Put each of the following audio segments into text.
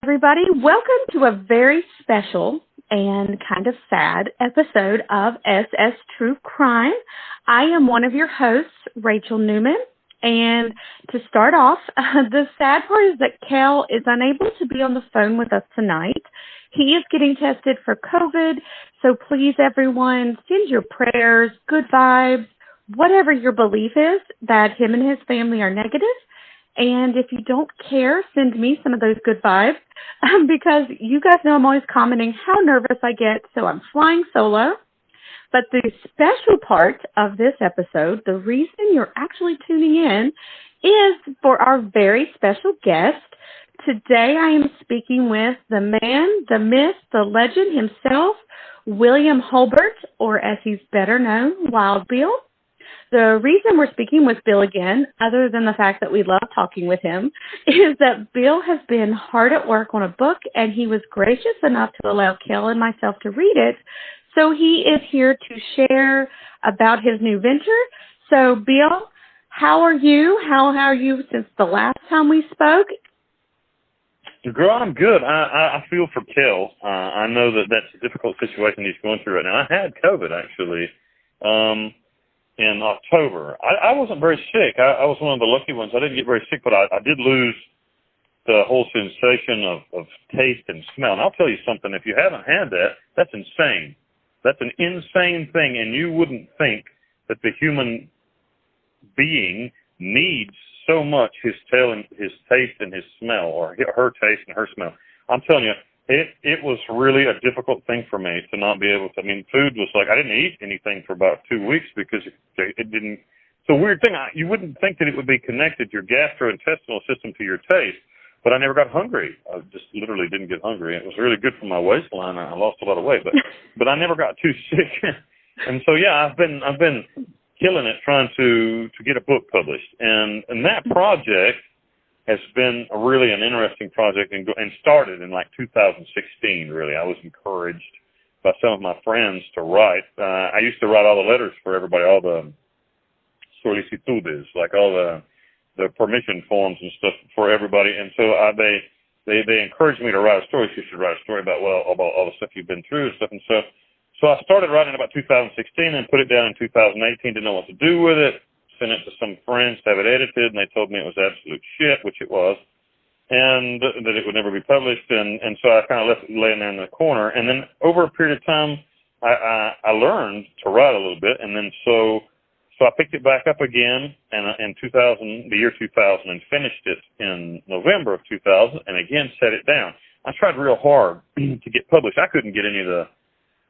Everybody. Welcome to a very special and kind of sad episode of SS True Crime. I am one of your hosts, Rachel Newman. And to start off, the sad part is that Cal is unable to be on the phone with us tonight. He is getting tested for COVID, so please, everyone, send your prayers, good vibes, whatever your belief is, that him and his family are negative. And if you don't care, send me some of those good vibes because you guys know I'm always commenting how nervous I get, so I'm flying solo. But the special part of this episode, the reason you're actually tuning in, is for our very special guest. Today I am speaking with the man, the myth, the legend himself, William Holbert, or as he's better known, Wild Bill. The reason we're speaking with Bill again, other than the fact that we love talking with him, is that Bill has been hard at work on a book, and he was gracious enough to allow Kel and myself to read it. So he is here to share about his new venture. So, Bill, how are you? How are you since the last time we spoke? Girl, I'm good. I feel for Kel. I know that that's a difficult situation he's going through right now. I had COVID, actually. In October. I wasn't very sick. I was one of the lucky ones. I didn't get very sick, but I did lose the whole sensation of taste and smell. And I'll tell you something, if you haven't had that, that's insane. That's an insane thing, and you wouldn't think that the human being needs so much his taste and his smell, or her taste and her smell. I'm telling you, it was really a difficult thing for me to not be able to. I mean, food was like, I didn't eat anything for about 2 weeks because it didn't. It's a weird thing. You wouldn't think that it would be connected, your gastrointestinal system, to your taste, but I never got hungry. I just literally didn't get hungry. It was really good for my waistline. I lost a lot of weight, but I never got too sick. And so, yeah, I've been killing it trying to get a book published. And that project has been really an interesting project and started in like 2016, really. I was encouraged by some of my friends to write. I used to write all the letters for everybody, all the solicitudes, like all the permission forms and stuff for everybody. And so they encouraged me to write a story. You should write a story about all the stuff you've been through and stuff. And so I started writing about 2016 and put it down in 2018, didn't know what to do with it. Sent it to some friends to have it edited, and they told me it was absolute shit, which it was, and that it would never be published. And so I kind of left it laying there in the corner. And then over a period of time, I learned to write a little bit, and then so I picked it back up again in the year 2000, and finished it in November of 2000, and again set it down. I tried real hard to get published. I couldn't get any of the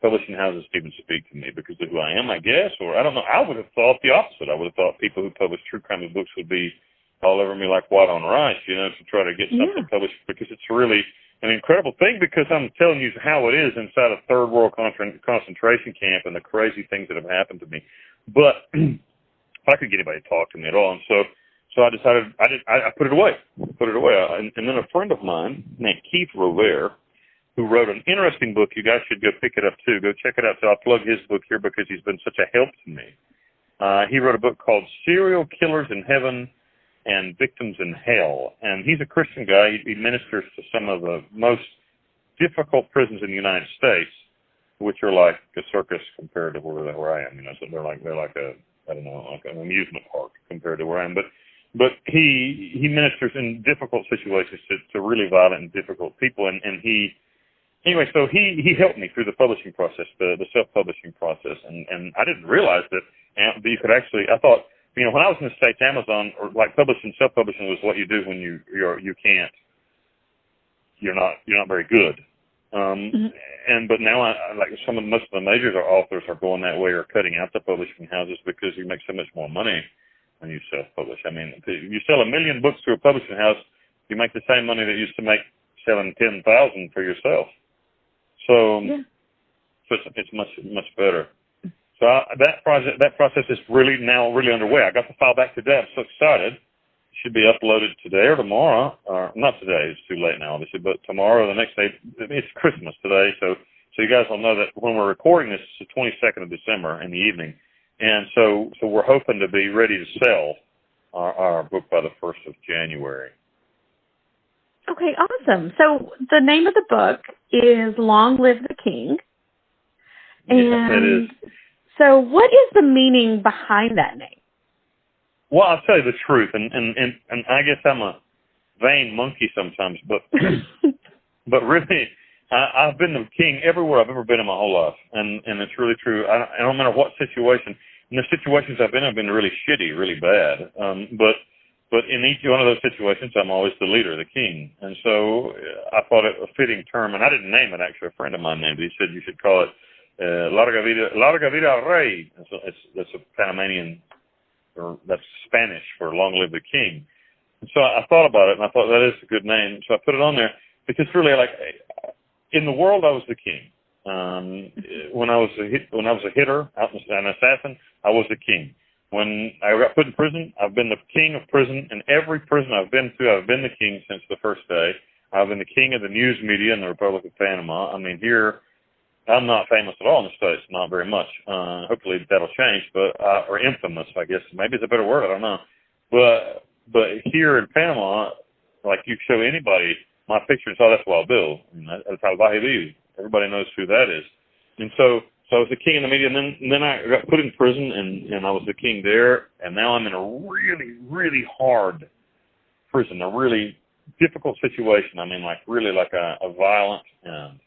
publishing houses to even speak to me because of who I am, I guess, or I don't know. I would have thought the opposite. I would have thought people who publish true crime books would be all over me like white on rice, to try to get something published, because it's really an incredible thing, because I'm telling you how it is inside a third world concentration camp and the crazy things that have happened to me. But I could get anybody to talk to me at all. And so I decided I put it away. And then a friend of mine named Keith Rovere, who wrote an interesting book. You guys should go pick it up, too. Go check it out. So I'll plug his book here because he's been such a help to me. He wrote a book called Serial Killers in Heaven and Victims in Hell. And he's a Christian guy. He ministers to some of the most difficult prisons in the United States, which are like a circus compared to where I am. So they're like an amusement park compared to where I am. But he ministers in difficult situations to really violent and difficult people. Anyway, so he helped me through the publishing process, the self-publishing process, and I didn't realize that you could actually. I thought, when I was in the States, Amazon, or like self-publishing was what you do when you're not very good. But now most of the major authors are going that way, or cutting out the publishing houses because you make so much more money when you self-publish. I mean, if you sell 1 million books to a publishing house, you make the same money that you used to make selling 10,000 for yourself. So it's much better. So that process is really underway. I got the file back today. I'm so excited. It should be uploaded today or tomorrow. Or not today. It's too late now, obviously. But tomorrow or the next day. It's Christmas today, so you guys will know that when we're recording this, it's the 22nd of December in the evening, and so we're hoping to be ready to sell our book by the 1st of January. Okay, awesome. So the name of the book is Long Live the King. Yes, it And is. so what is the meaning behind that name? Well, I'll tell you the truth, and I guess I'm a vain monkey sometimes, but but really, I've been the king everywhere I've ever been in my whole life, and it's really true. I don't matter what situation. In the situations I've been really shitty, really bad. But in each one of those situations, I'm always the leader, the king, and so I thought it a fitting term, and I didn't name it actually. A friend of mine named it. He said you should call it Larga Vida al Rey. That's a Panamian. Or that's Spanish for Long Live the King. And so I thought about it, and I thought that is a good name. So I put it on there because really, like, in the world, I was the king. When I was a hitter, an assassin, I was the king. When I got put in prison, I've been the king of prison. In every prison I've been to, I've been the king since the first day. I've been the king of the news media in the Republic of Panama. I mean, here, I'm not famous at all in the States, not very much. Hopefully that'll change, but or infamous, I guess. Maybe it's a better word, I don't know. But here in Panama, like you show anybody my picture and say, oh, that's Wild Bill. That's Salvaje. Everybody knows who that is. And so I was the king in the media, and then I got put in prison, and I was the king there, and now I'm in a really, really hard prison, a really difficult situation. I mean, like really like a violent and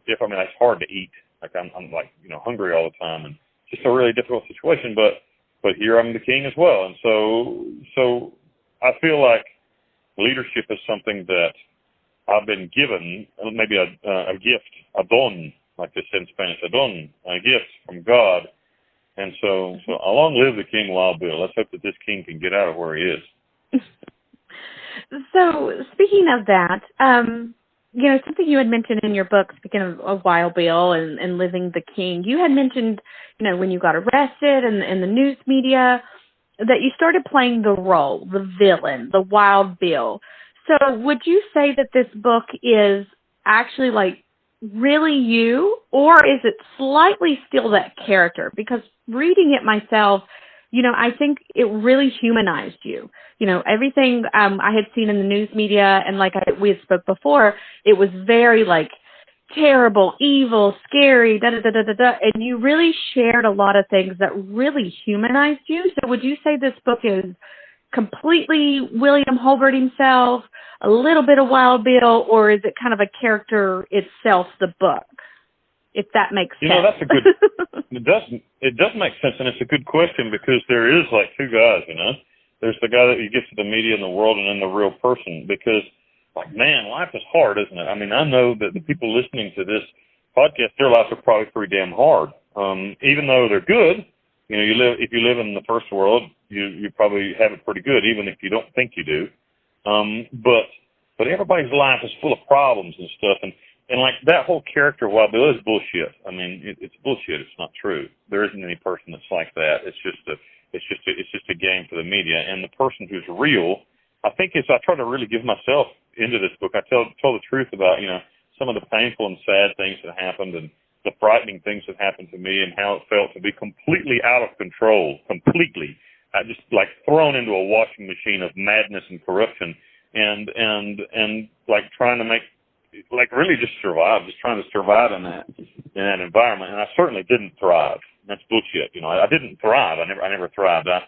different. I mean, it's hard to eat. Like I'm like, hungry all the time, and just a really difficult situation. But here I'm the king as well, and so I feel like leadership is something that I've been given, maybe a gift, a don, like they say in Spanish, a don, a gift from God. And so long live the King, Wild Bill. Let's hope that this king can get out of where he is. So speaking of that, something you had mentioned in your book, speaking of Wild Bill and living the king, you had mentioned, when you got arrested in the news media, that you started playing the role, the villain, the Wild Bill. So would you say that this book is actually like really you, or is it slightly still that character? Because reading it myself, I think it really humanized you. Everything I had seen in the news media, and like we had spoke before, it was very like terrible, evil, scary, and you really shared a lot of things that really humanized you. So would you say this book is completely William Holbert himself, a little bit of Wild Bill, or is it kind of a character itself, the book? If that makes sense. That's a good. It does make sense, and it's a good question because there is like two guys. There's the guy that you get to the media in the world, and then the real person. Because, like, man, life is hard, isn't it? I mean, I know that the people listening to this podcast, their lives are probably pretty damn hard. Even though they're good, if you live in the first world, you probably have it pretty good, even if you don't think you do. But everybody's life is full of problems and stuff, and like that whole character, Wild Bill, is bullshit. I mean, it's bullshit. It's not true. There isn't any person that's like that. It's just a game for the media. And the person who's real, I think, I try to really give myself into this book. I tell the truth about some of the painful and sad things that happened, and the frightening things that happened to me, and how it felt to be completely out of control, completely, just like thrown into a washing machine of madness and corruption, and like trying to make. Like really just trying to survive in that environment. And I certainly didn't thrive. That's bullshit. I didn't thrive. I never thrived. I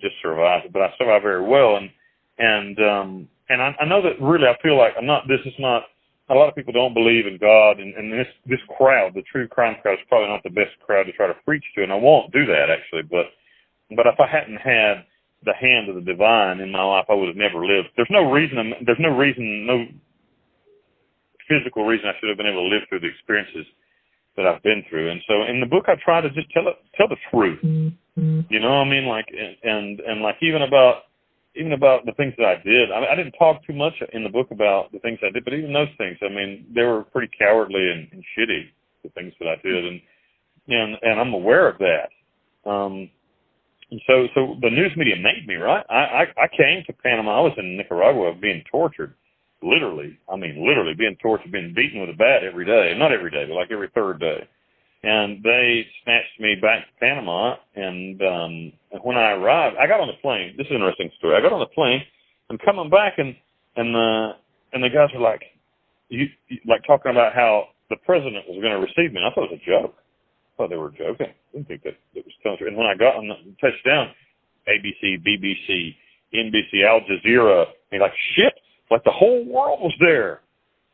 just survived, but I survived very well. And I know that really I feel like this is not, a lot of people don't believe in God, and this crowd, the true crime crowd, is probably not the best crowd to try to preach to, and I won't do that actually, but if I hadn't had the hand of the divine in my life, I would have never lived. There's no physical reason I should have been able to live through the experiences that I've been through. And so in the book, I try to just tell the truth. Mm-hmm. You know what I mean? Like, and like even about the things that I did. I didn't talk too much in the book about the things I did, but even those things, I mean, they were pretty cowardly and shitty, the things that I did. And I'm aware of that. And so the news media made me, right? I came to Panama. I was in Nicaragua being tortured. Literally being tortured, being beaten with a bat every day. Not every day, but like every third day. And they snatched me back to Panama, and when I arrived, I got on the plane. This is an interesting story. I got on the plane. I'm coming back, and And the guys were like, like talking about how the president was going to receive me. And I thought it was a joke. I thought they were joking. I didn't think that it was telling the truth. And when I got on the touchdown, ABC, BBC, NBC, Al Jazeera, and like, shit, like the whole world was there.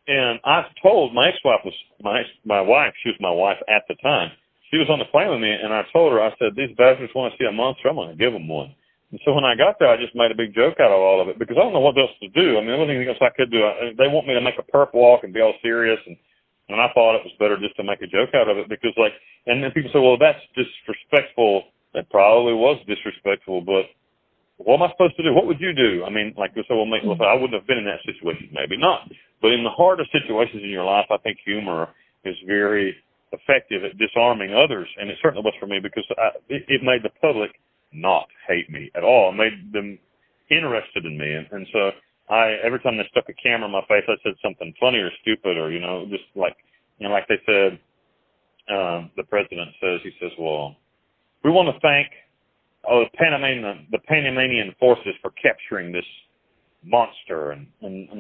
And I told my ex-wife was my wife. She was my wife at the time. She was on the plane with me, and I told her, I said, these bastards want to see a monster. I'm going to give them one. And so when I got there, I just made a big joke out of all of it because I don't know what else to do. I mean, there wasn't anything else I could do. They want me to make a perp walk and be all serious, and I thought it was better just to make a joke out of it because, like, and then people say, well, that's disrespectful. That probably was disrespectful, but what am I supposed to do? What would you do? I mean, like, so I wouldn't have been in that situation, maybe not. But in the hardest situations in your life, I think humor is very effective at disarming others, and it certainly was for me because it made the public not hate me at all. It made them interested in me, and so every time they stuck a camera in my face, I said something funny or stupid or just like like they said. The president says, he says, well, we want to thank the Panamian forces for capturing this monster, and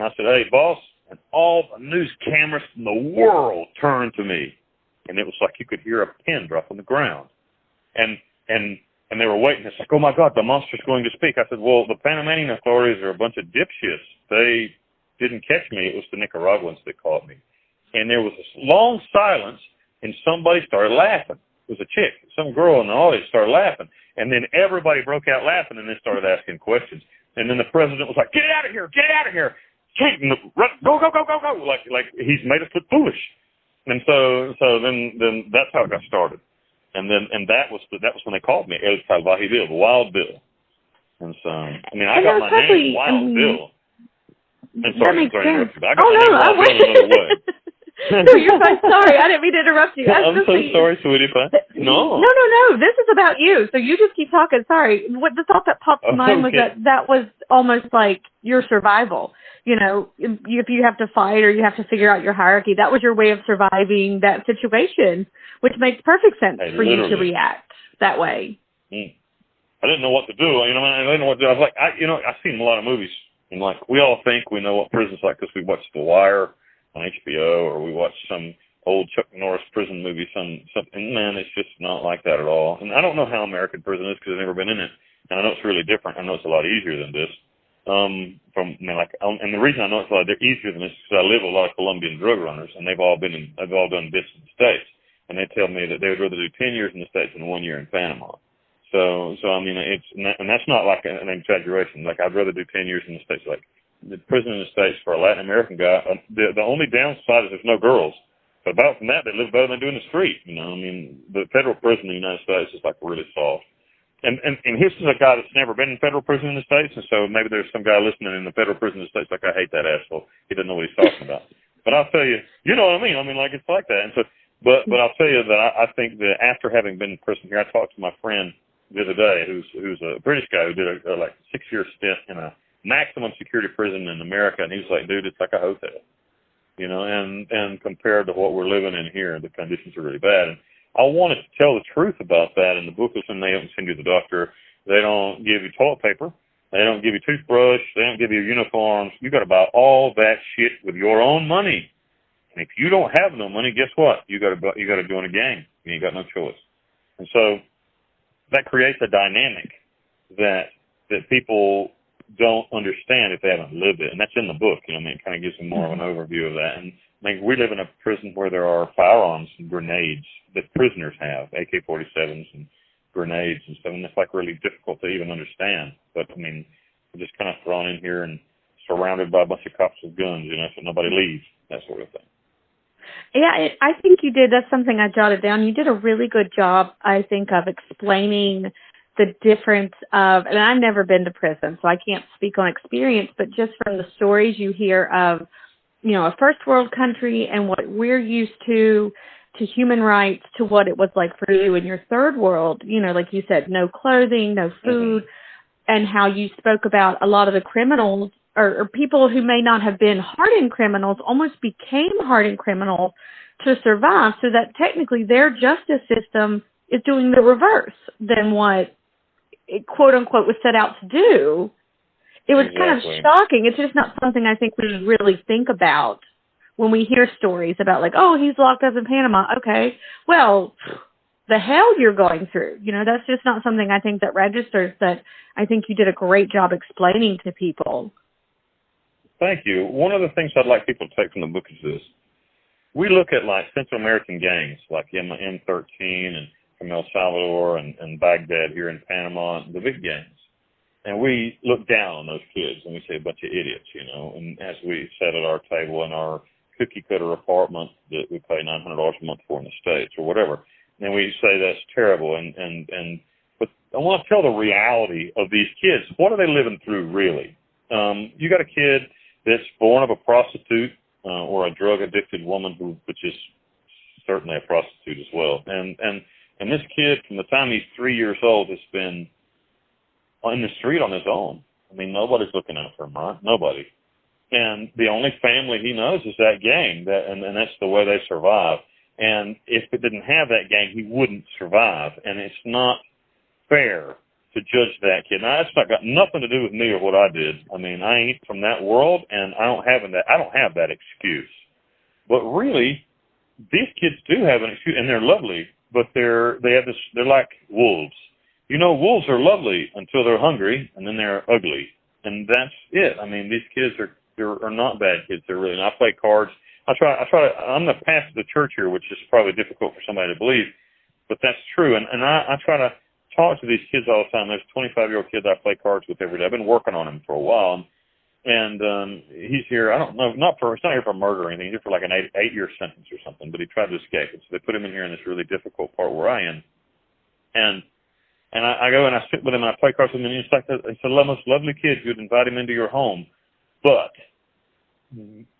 I said, hey boss, and all the news cameras in the world turned to me. And it was like you could hear a pin drop on the ground. And they were waiting. It's like, oh, my God, the monster's going to speak. I said, well, the Panamanian authorities are a bunch of dipshits. They didn't catch me. It was the Nicaraguans that caught me. And there was this long silence, and somebody started laughing. It was a chick. Some girl in the audience started laughing. And then everybody broke out laughing and then started asking questions. And then the president was like, get out of here, get out of here. Go, go, go, go, go. Like he's made us look foolish. And so then that's how it got started. And that was when they called me El Salvaje Bill, the Wild Bill. And so, I mean, I got my name, Wild Bill. And sorry to interrupt you, but I got my name, Wild Bill, another way. No, you're fine. Sorry, I didn't mean to interrupt you. I'm so sorry, sweetie pie. No. No. This is about you. So you just keep talking. Sorry. What the thought that popped to mind was that was almost like your survival. If you have to fight or you have to figure out your hierarchy, that was your way of surviving that situation, which makes perfect sense for you to react that way. I didn't know what to do. I didn't know what to do. I was like, I've seen a lot of movies, and like we all think we know what prison's like because we watched The Wire on HBO, or we watch some old Chuck Norris prison movie, something. Man, it's just not like that at all. And I don't know how American prison is because I've never been in it, and I know it's really different. I know it's a lot easier than this. And the reason I know it's a lot easier than this is because I live with a lot of Colombian drug runners, and they've all done this in the States, and they tell me that they would rather do 10 years in the States than 1 year in Panama. So I mean, and that's not like an exaggeration. Like I'd rather do 10 years in the States. Like the prison in the States for a Latin American guy, the only downside is there's no girls. But apart from that, they live better than they do in the street. The federal prison in the United States is like really soft. And this is a guy that's never been in federal prison in the States, and so maybe there's some guy listening in the federal prison in the States like, I hate that asshole. He doesn't know what he's talking about. But I'll tell you, you know what I mean? I mean, like, it's like that. And so, but I'll tell you that I think that after having been in prison here, I talked to my friend the other day who's a British guy who did a 6-year stint in a maximum security prison in America, and he was like, dude, it's like a hotel. And compared to what we're living in here, the conditions are really bad. And I wanted to tell the truth about that in the booklet, and they don't send you the doctor. They don't give you toilet paper. They don't give you toothbrush. They don't give you uniforms. You got to buy all that shit with your own money. And if you don't have no money, guess what? You got to join a gang. You ain't got no choice. And so that creates a dynamic that people don't understand if they haven't lived it. And that's in the book. It kind of gives them more of an overview of that. And we live in a prison where there are firearms and grenades that prisoners have, AK-47s and grenades and stuff, and it's like really difficult to even understand. But we're just kind of thrown in here and surrounded by a bunch of cops with guns, so nobody leaves, that sort of thing. Yeah, I think you did. That's something I jotted down. You did a really good job, I think, of explaining the difference of, and I've never been to prison, so I can't speak on experience, but just from the stories you hear of, a first world country and what we're used to human rights, to what it was like for you in your third world, like you said, no clothing, no food, and how you spoke about a lot of the criminals or people who may not have been hardened criminals almost became hardened criminals to survive, so that technically their justice system is doing the reverse than what it, quote unquote, was set out to do. it was kind of shocking. It's just not something I think we really think about when we hear stories about, like, oh, he's locked up in Panama. Okay, well, the hell you're going through. You know, that's just not something I think that registers, but I think you did a great job explaining to people. Thank you. One of the things I'd like people to take from the book is this. We look at, like, Central American gangs, like M13 and from El Salvador and Baghdad here in Panama, the big gangs. And we look down on those kids and we say a bunch of idiots, you know. And as we sat at our table in our cookie-cutter apartment that we pay $900 a month for in the States or whatever, and we say that's terrible. But I want to tell the reality of these kids. What are they living through, really? You got a kid that's born of a prostitute or a drug-addicted woman which is certainly a prostitute as well. And this kid, from the time he's 3 years old, has been on the street on his own. I mean, nobody's looking out for him, right? Nobody. And the only family he knows is that gang, and that's the way they survive. And if it didn't have that gang, he wouldn't survive. And it's not fair to judge that kid. Now, that's not got nothing to do with me or what I did. I mean, I ain't from that world, and I don't have that excuse. But really, these kids do have an excuse, and they're lovely, but they're like wolves. You know, wolves are lovely until they're hungry, and then they're ugly, and that's it. I mean, these kids are not bad kids. They're really. And I play cards. I'm the pastor of the church here, which is probably difficult for somebody to believe, but that's true. And I try to talk to these kids all the time. There's 25-year-old kids I play cards with every day. I've been working on him for a while, and he's here. I don't know, it's not here for murder or anything. He's here for like an 8-year sentence or something. But he tried to escape it, so they put him in here in this really difficult part where I am, and I go and I sit with him and I play cards with him, and he's like, he's the most lovely kid. You'd invite him into your home, but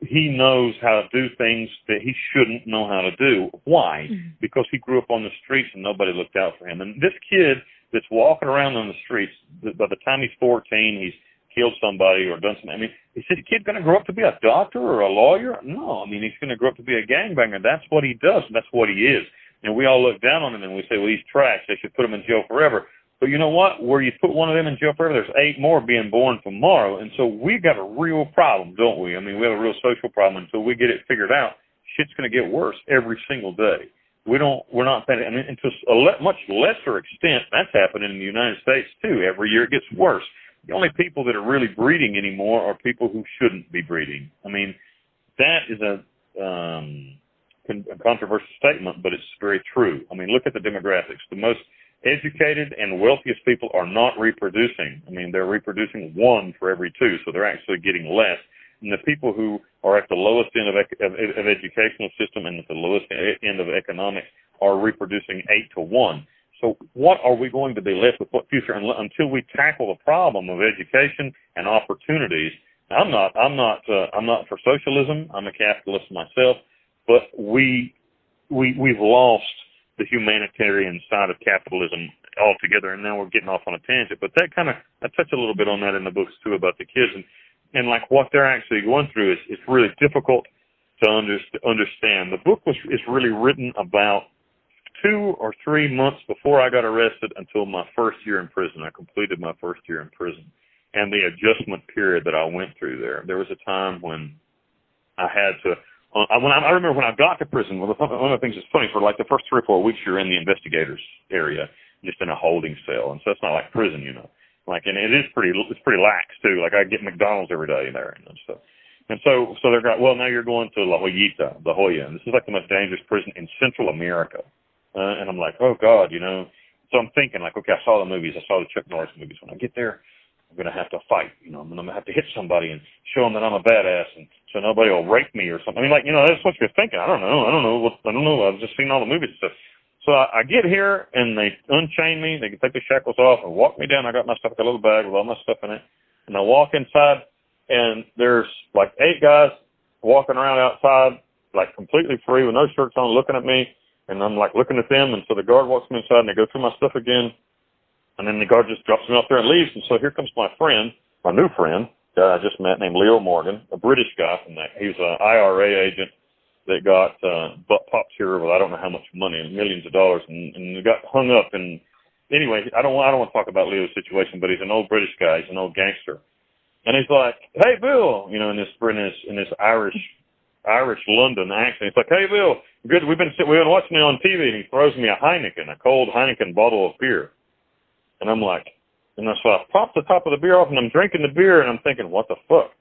he knows how to do things that he shouldn't know how to do. Why? Mm-hmm. Because he grew up on the streets and nobody looked out for him. And this kid that's walking around on the streets, by the time he's 14, he's killed somebody or done something. I mean, is this kid going to grow up to be a doctor or a lawyer? No. I mean, he's going to grow up to be a gangbanger. That's what he does, and that's what he is. And we all look down on him and we say, well, he's trash. They should put him in jail forever. But you know what? Where you put one of them in jail forever, there's 8 more being born tomorrow. And so we've got a real problem, don't we? I mean, we have a real social problem. Until we get it figured out, shit's going to get worse every single day. We're not paying. I mean, and to a much lesser extent, that's happening in the United States too. Every year it gets worse. The only people that are really breeding anymore are people who shouldn't be breeding. I mean, that is a controversial statement, but it's very true. I mean, look at the demographics. The most educated and wealthiest people are not reproducing. I mean, they're reproducing 1 for every 2, so they're actually getting less. And the people who are at the lowest end of educational system and at the lowest end of economics are reproducing 8 to 1. So what are we going to be left with? What future? Until we tackle the problem of education and opportunities. I'm not for socialism. I'm a capitalist myself, but we've lost the humanitarian side of capitalism altogether, and now we're getting off on a tangent. But I touch a little bit on that in the books too about the kids and like what they're actually going through is really difficult to understand. The book is really written about 2 or 3 months before I got arrested until my first year in prison. I completed my first year in prison, and the adjustment period that I went through there. There was a time when I had to. I remember when I got to prison, one of the things that's funny, for like the first 3 or 4 weeks, you're in the investigators area, just in a holding cell. And so it's not like prison, you know. Like, and it's pretty lax too. Like, I get McDonald's every day there and stuff. And so they're going, well, now you're going to La Jolla, and this is like the most dangerous prison in Central America. And I'm like, oh God, you know. So I'm thinking like, okay, I saw the movies. I saw the Chuck Norris movies. When I get there, I'm going to have to fight, you know. I'm going to have to hit somebody and show them that I'm a badass, and so nobody will rape me or something. I mean, like, you know, that's what you're thinking. I don't know. I've just seen all the movies and stuff. So I get here, and they unchain me. They can take the shackles off and walk me down. I got my stuff, a little bag with all my stuff in it. And I walk inside, and there's like 8 guys walking around outside, like completely free with no shirts on, looking at me. And I'm like looking at them. And so the guard walks me inside, and they go through my stuff again. And then the guard just drops me off there and leaves. And so here comes my friend, my new friend, guy I just met, named Leo Morgan, a British guy from that. He was an IRA agent that got butt popped here with I don't know how much money, millions of dollars, and got hung up. And anyway, I don't want to talk about Leo's situation, but he's an old British guy. He's an old gangster. And he's like, "Hey, Bill," you know, in this Irish London accent. It's like, "Hey, Bill, good. We've been watching it on TV," and he throws me a cold Heineken bottle of beer, and I'm like, so I pop the top of the beer off, and I'm drinking the beer, and I'm thinking, what the fuck?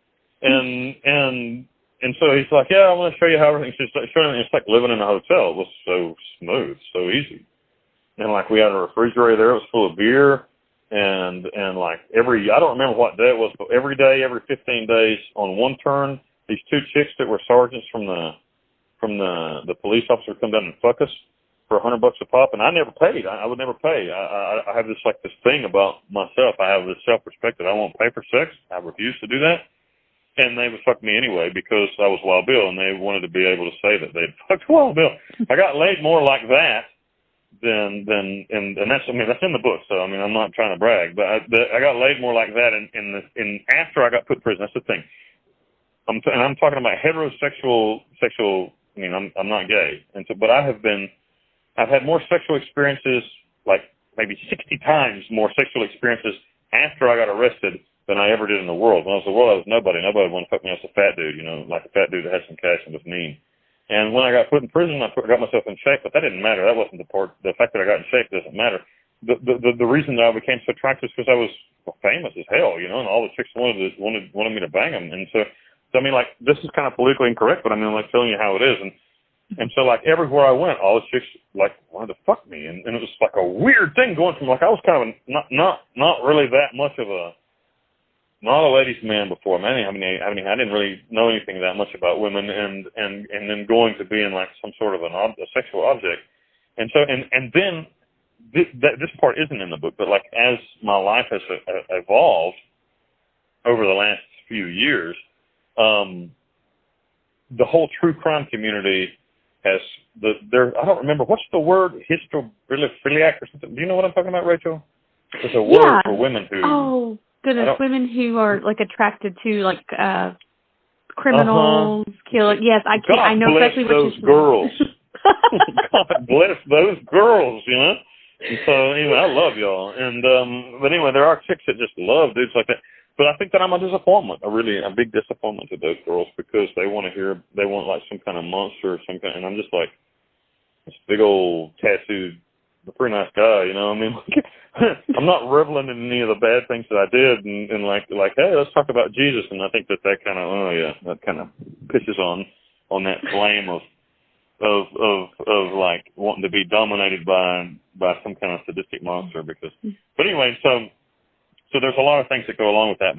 And so he's like, "Yeah, I want to show you how everything's just showing." It's like living in a hotel. It was so smooth, so easy. And like we had a refrigerator there. It was full of beer. And like I don't remember what day it was, but every day, every 15 days on one turn, these two chicks that were sergeants from the police officer would come down and fuck us for $100 a pop. And I never paid. I would never pay. I have this thing about myself. I have this self-respect that I won't pay for sex. I refuse to do that. And they would fuck me anyway because I was Wild Bill, and they wanted to be able to say that they'd fucked Wild Bill. I got laid more like that and that's that's in the book. So I'm not trying to brag, but I got laid more like that in after I got put in prison. That's the thing. I'm talking about heterosexual. I'm not gay, but I've had more sexual experiences, like maybe 60 times more sexual experiences after I got arrested than I ever did in the world. When I was in the world, I was nobody. Nobody wanted to fuck me. I was a fat dude, like a fat dude that had some cash and was mean. And when I got put in prison, I got myself in shape, but that didn't matter. That wasn't the part. The fact that I got in shape doesn't matter. The reason that I became so attractive is because I was famous as hell, and all the chicks wanted me to bang them. And so this is kind of politically incorrect, but like telling you how it is. And so like everywhere I went, all the chicks like wanted to fuck me, and it was like a weird thing going from like I was kind of not really that much of not a ladies' man before. I didn't really know anything that much about women, and then going to being like some sort of a sexual object, and so and then this part isn't in the book, but like as my life has evolved over the last few years, the whole true crime community has I don't remember what's the word, histophiliac or something. Do you know what I'm talking about, Rachel? There's a word for women who. Oh. Goodness, women who are like attracted to like criminals, killing. Yes, I know exactly what you're saying. Girls. God bless those girls, And so anyway, I love y'all. And but anyway, there are chicks that just love dudes like that. But I think that I'm a disappointment, a big disappointment to those girls because they want like some kind of monster or some kind, and I'm just like this big old tattooed, pretty nice guy, I'm not reveling in any of the bad things that I did, and like, hey, let's talk about Jesus. And I think that kind of pisses on that flame of like wanting to be dominated by some kind of sadistic monster. But anyway, so there's a lot of things that go along with that.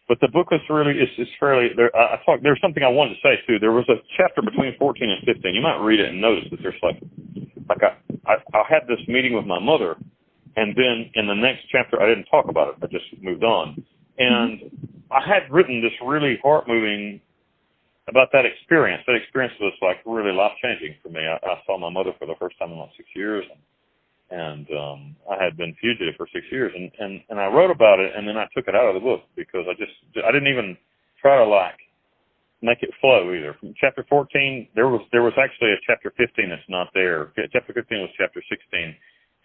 But the book is really is fairly. There's something I wanted to say too. There was a chapter between 14 and 15. You might read it and notice that there's like I had this meeting with my mother. And then in the next chapter, I didn't talk about it. I just moved on. And I had written this really heart-moving about that experience. That experience was like really life-changing for me. I saw my mother for the first time in like 6 years. And I had been fugitive for 6 years. And I wrote about it, and then I took it out of the book because I didn't even try to like make it flow either. From chapter 14, there was actually a chapter 15 that's not there. Chapter 15 was chapter 16.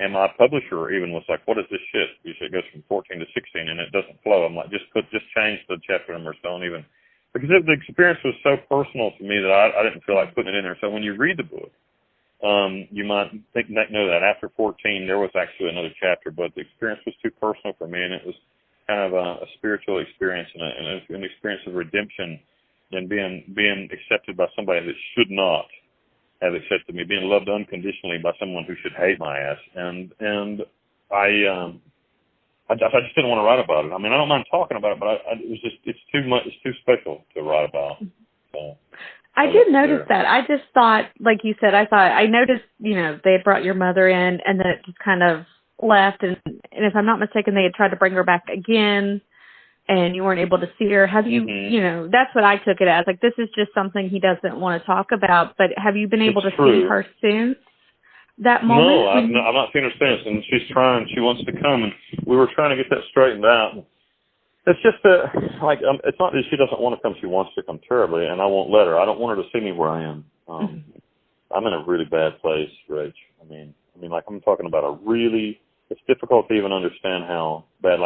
And my publisher even was like, "What is this shit? You should go from 14 to 16, and it doesn't flow." I'm like, just change the chapter numbers. Don't even, because the experience was so personal to me that I didn't feel like putting it in there. So when you read the book, you might know that after 14 there was actually another chapter, but the experience was too personal for me, and it was kind of a spiritual experience and an experience of redemption and being accepted by somebody that should not have accepted me, being loved unconditionally by someone who should hate my ass, and I just didn't want to write about it. I don't mind talking about it, but it's too much. It's too special to write about. So, I did notice that. I just thought, like you said, I noticed, they had brought your mother in, and then it just kind of left, and if I'm not mistaken, they had tried to bring her back again. And you weren't able to see her. Have you, that's what I took it as. Like, this is just something he doesn't want to talk about. But have you been able to see her since that moment? No, I've not seen her since. And she's trying. She wants to come. And we were trying to get that straightened out. It's just that, it's not that she doesn't want to come. She wants to come terribly. And I won't let her. I don't want her to see me where I am. I'm in a really bad place, Rach. I'm talking about it's difficult to even understand how bad,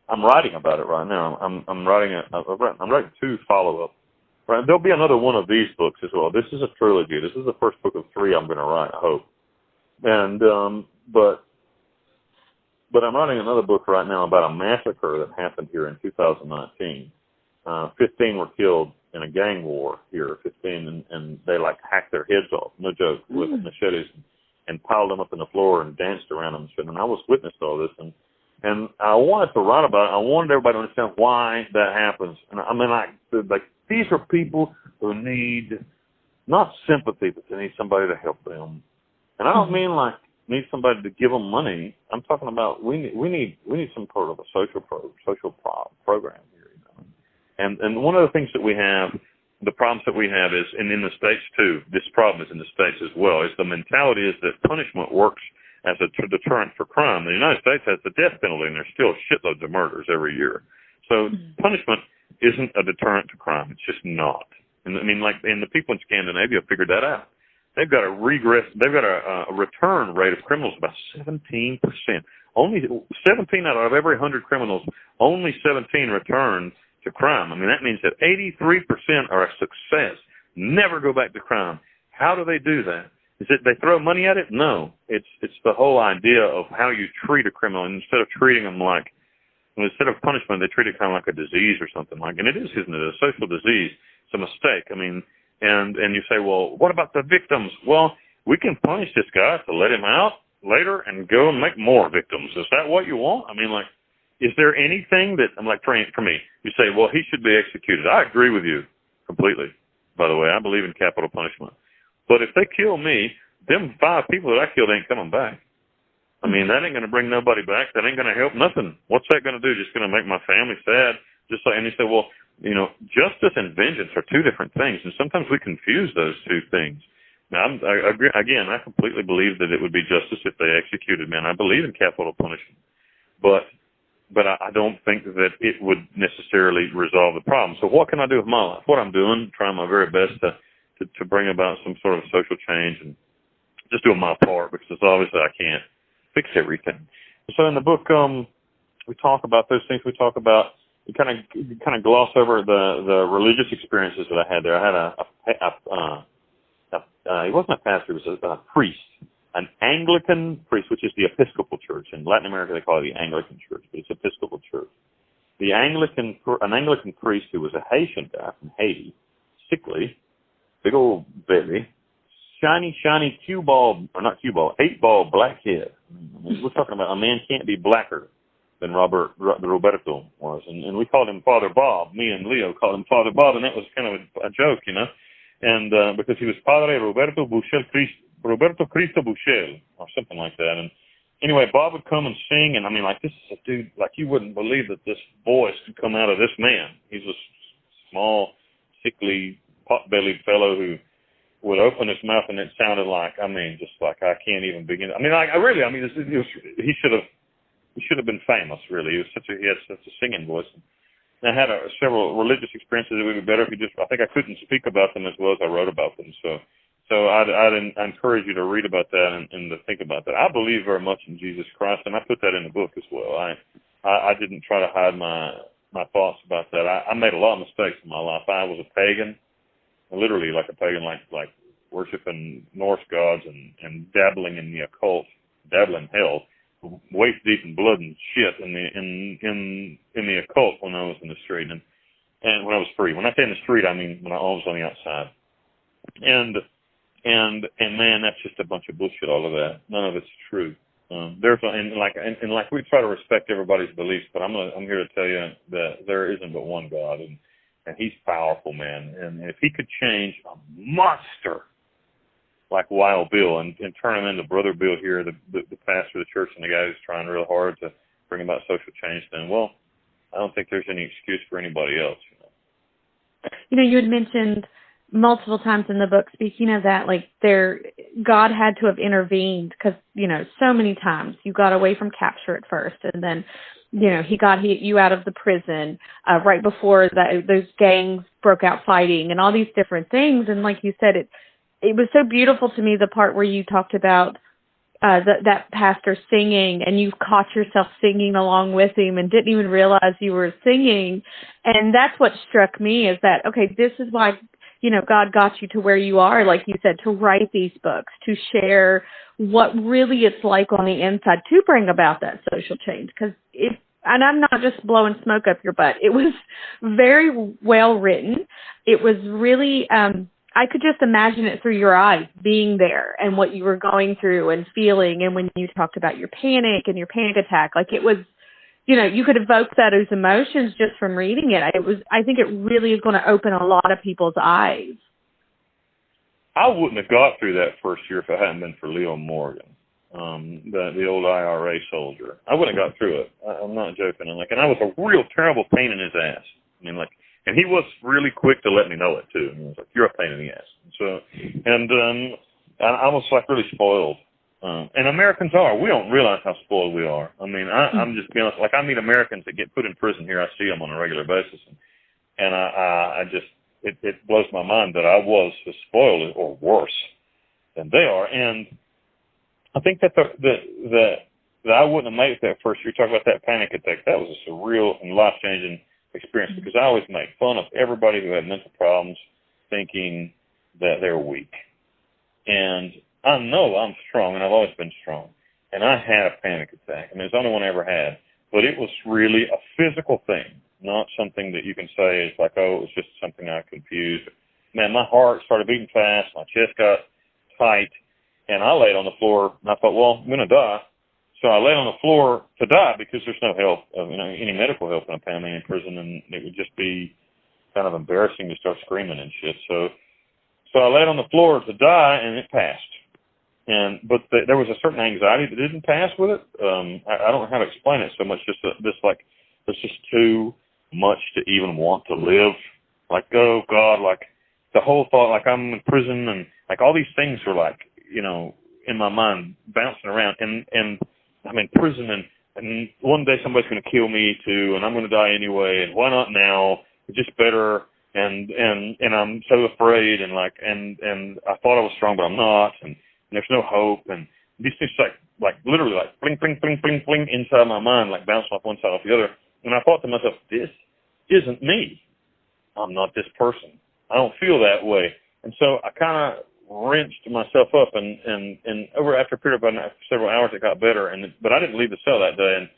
I'm writing about it right now. I'm writing two follow-up. Right, there'll be another one of these books as well. This is a trilogy. This is the first book of 3 I'm going to write, I hope. And but I'm writing another book right now about a massacre that happened here in 2019. 15 were killed in a gang war here. 15, and they like hacked their heads off, no joke, with machetes, and piled them up in the floor and danced around them. And I was witness to all this, and I wanted to write about it. I wanted everybody to understand why that happens. And I mean, like these are people who need not sympathy, but they need somebody to help them. And I don't mean like need somebody to give them money. I'm talking about we need some sort of a social program here. You know? And one of the things that we have, the problems that we have is, and in the States too, this problem is in the States as well, is the mentality is that punishment works as a deterrent for crime. The United States has the death penalty, and there's still shitloads of murders every year. So punishment isn't a deterrent to crime. It's just not. And I mean, like, and the people in Scandinavia figured that out. They've got a return rate of criminals about 17%. Only 17 out of every 100 criminals, only 17 return to crime. I mean, that means that 83% are a success, never go back to crime. How do they do that? Is it they throw money at it? No. It's the whole idea of how you treat a criminal. And instead of treating them like, instead of punishment, they treat it kind of like a disease or something like. And it is, isn't it? A social disease. It's a mistake. I mean, and you say, well, what about the victims? Well, we can punish this guy to let him out later and go and make more victims. Is that what you want? I mean, like, is there anything that, I'm like, for me, you say, well, he should be executed. I agree with you completely, by the way. I believe in capital punishment. But if they kill me, them 5 people that I killed ain't coming back. I mean, that ain't going to bring nobody back. That ain't going to help nothing. What's that going to do? Just going to make my family sad? Just like, and you say, well, you know, justice and vengeance are 2 different things, and sometimes we confuse those 2 things. Now, I agree, again, I completely believe that it would be justice if they executed men. I believe in capital punishment, but I don't think that it would necessarily resolve the problem. So what can I do with my life? What I'm doing, trying my very best to bring about some sort of social change and just doing my part, because obviously I can't fix everything. So in the book, we talk about those things. We talk about, you kind of gloss over the religious experiences that I had there. I had he wasn't a pastor, he was a priest, an Anglican priest, which is the Episcopal Church. In Latin America, they call it the Anglican Church, but it's Episcopal Church. An Anglican priest who was a Haitian guy from Haiti, sickly, big old belly, shiny cue ball, or not cue ball, 8-ball black head. I mean, we're talking about a man can't be blacker than Roberto was. And we called him Father Bob. Me and Leo called him Father Bob, and that was kind of a joke, you know. And because he was Padre Roberto Cristo Buchel, or something like that. And anyway, Bob would come and sing, and I mean, like, this is a dude, like, you wouldn't believe that this voice could come out of this man. He's a small, sickly, pot-bellied fellow who would open his mouth, and it sounded like, I mean, just like, I can't even begin. I mean, like, he should have been famous, really. He had such a singing voice. And I had several religious experiences that would be better if I think I couldn't speak about them as well as I wrote about them. So I'd encourage you to read about that and to think about that. I believe very much in Jesus Christ, and I put that in the book as well. I didn't try to hide my thoughts about that. I made a lot of mistakes in my life. I was a pagan, literally like a pagan, like worshiping Norse gods and dabbling in the occult, dabbling hell, waist deep in blood and shit in the occult when I was in the street and when I was free. When I say in the street, I mean when I was on the outside. And man, that's just a bunch of bullshit. All of that, none of it's true. Like we try to respect everybody's beliefs, but I'm here to tell you that there isn't but one God, and He's powerful, man. And if He could change a monster like Wild Bill and turn him into Brother Bill here, the pastor of the church and the guy who's trying real hard to bring about social change, then, well, I don't think there's any excuse for anybody else. You know, you had mentioned multiple times in the book, speaking of that, like God had to have intervened because, you know, so many times you got away from capture at first, and then, you know, He got you out of the prison right before those gangs broke out fighting and all these different things. And like you said, it was so beautiful to me, the part where you talked about that pastor singing, and you caught yourself singing along with him and didn't even realize you were singing. And that's what struck me, is that, okay, this is why, God got you to where you are, like you said, to write these books, to share what really it's like on the inside, to bring about that social change. And I'm not just blowing smoke up your butt. It was very well written. It was really, I could just imagine it through your eyes, being there and what you were going through and feeling. And when you talked about your panic and your panic attack, like it was, you could evoke those emotions just from reading it. I think it really is going to open a lot of people's eyes. I wouldn't have got through that first year if it hadn't been for Leo Morgan, the old IRA soldier. I wouldn't have got through it. I'm not joking. And I was a real terrible pain in his ass. And he was really quick to let me know it too. He was like, "You're a pain in the ass." I was like really spoiled. And Americans are. We don't realize how spoiled we are. I'm just being honest. Like, I meet Americans that get put in prison here. I see them on a regular basis, and I just it blows my mind that I was as spoiled or worse than they are. And I think that that I wouldn't have made it that first year. You talk about that panic attack. That was a surreal and life-changing experience, because I always make fun of everybody who had mental problems, thinking that they're weak. And I know I'm strong, and I've always been strong. And I had a panic attack. It's the only one I ever had. But it was really a physical thing, not something that you can say is like, oh, it was just something I confused. Man, my heart started beating fast, my chest got tight, and I laid on the floor, and I thought, well, I'm going to die. So I laid on the floor to die, because there's no help, any medical help in a Panamian prison, and it would just be kind of embarrassing to start screaming and shit. So I laid on the floor to die, and it passed. But there was a certain anxiety that didn't pass with it. I don't know how to explain it so much. It's just too much to even want to live. Like, oh God, like the whole thought, like I'm in prison, and like all these things were like, in my mind bouncing around, and I'm in prison, and one day somebody's going to kill me too, and I'm going to die anyway, and why not now? It's just better. And I'm so afraid, and I thought I was strong, but I'm not, and there's no hope, and these things like literally like bling, bling, bling, bling, bling inside my mind, like bouncing off one side off the other. And I thought to myself, this isn't me. I'm not this person. I don't feel that way. And so I kind of wrenched myself up, and after a period of about several hours, it got better. But I didn't leave the cell that day,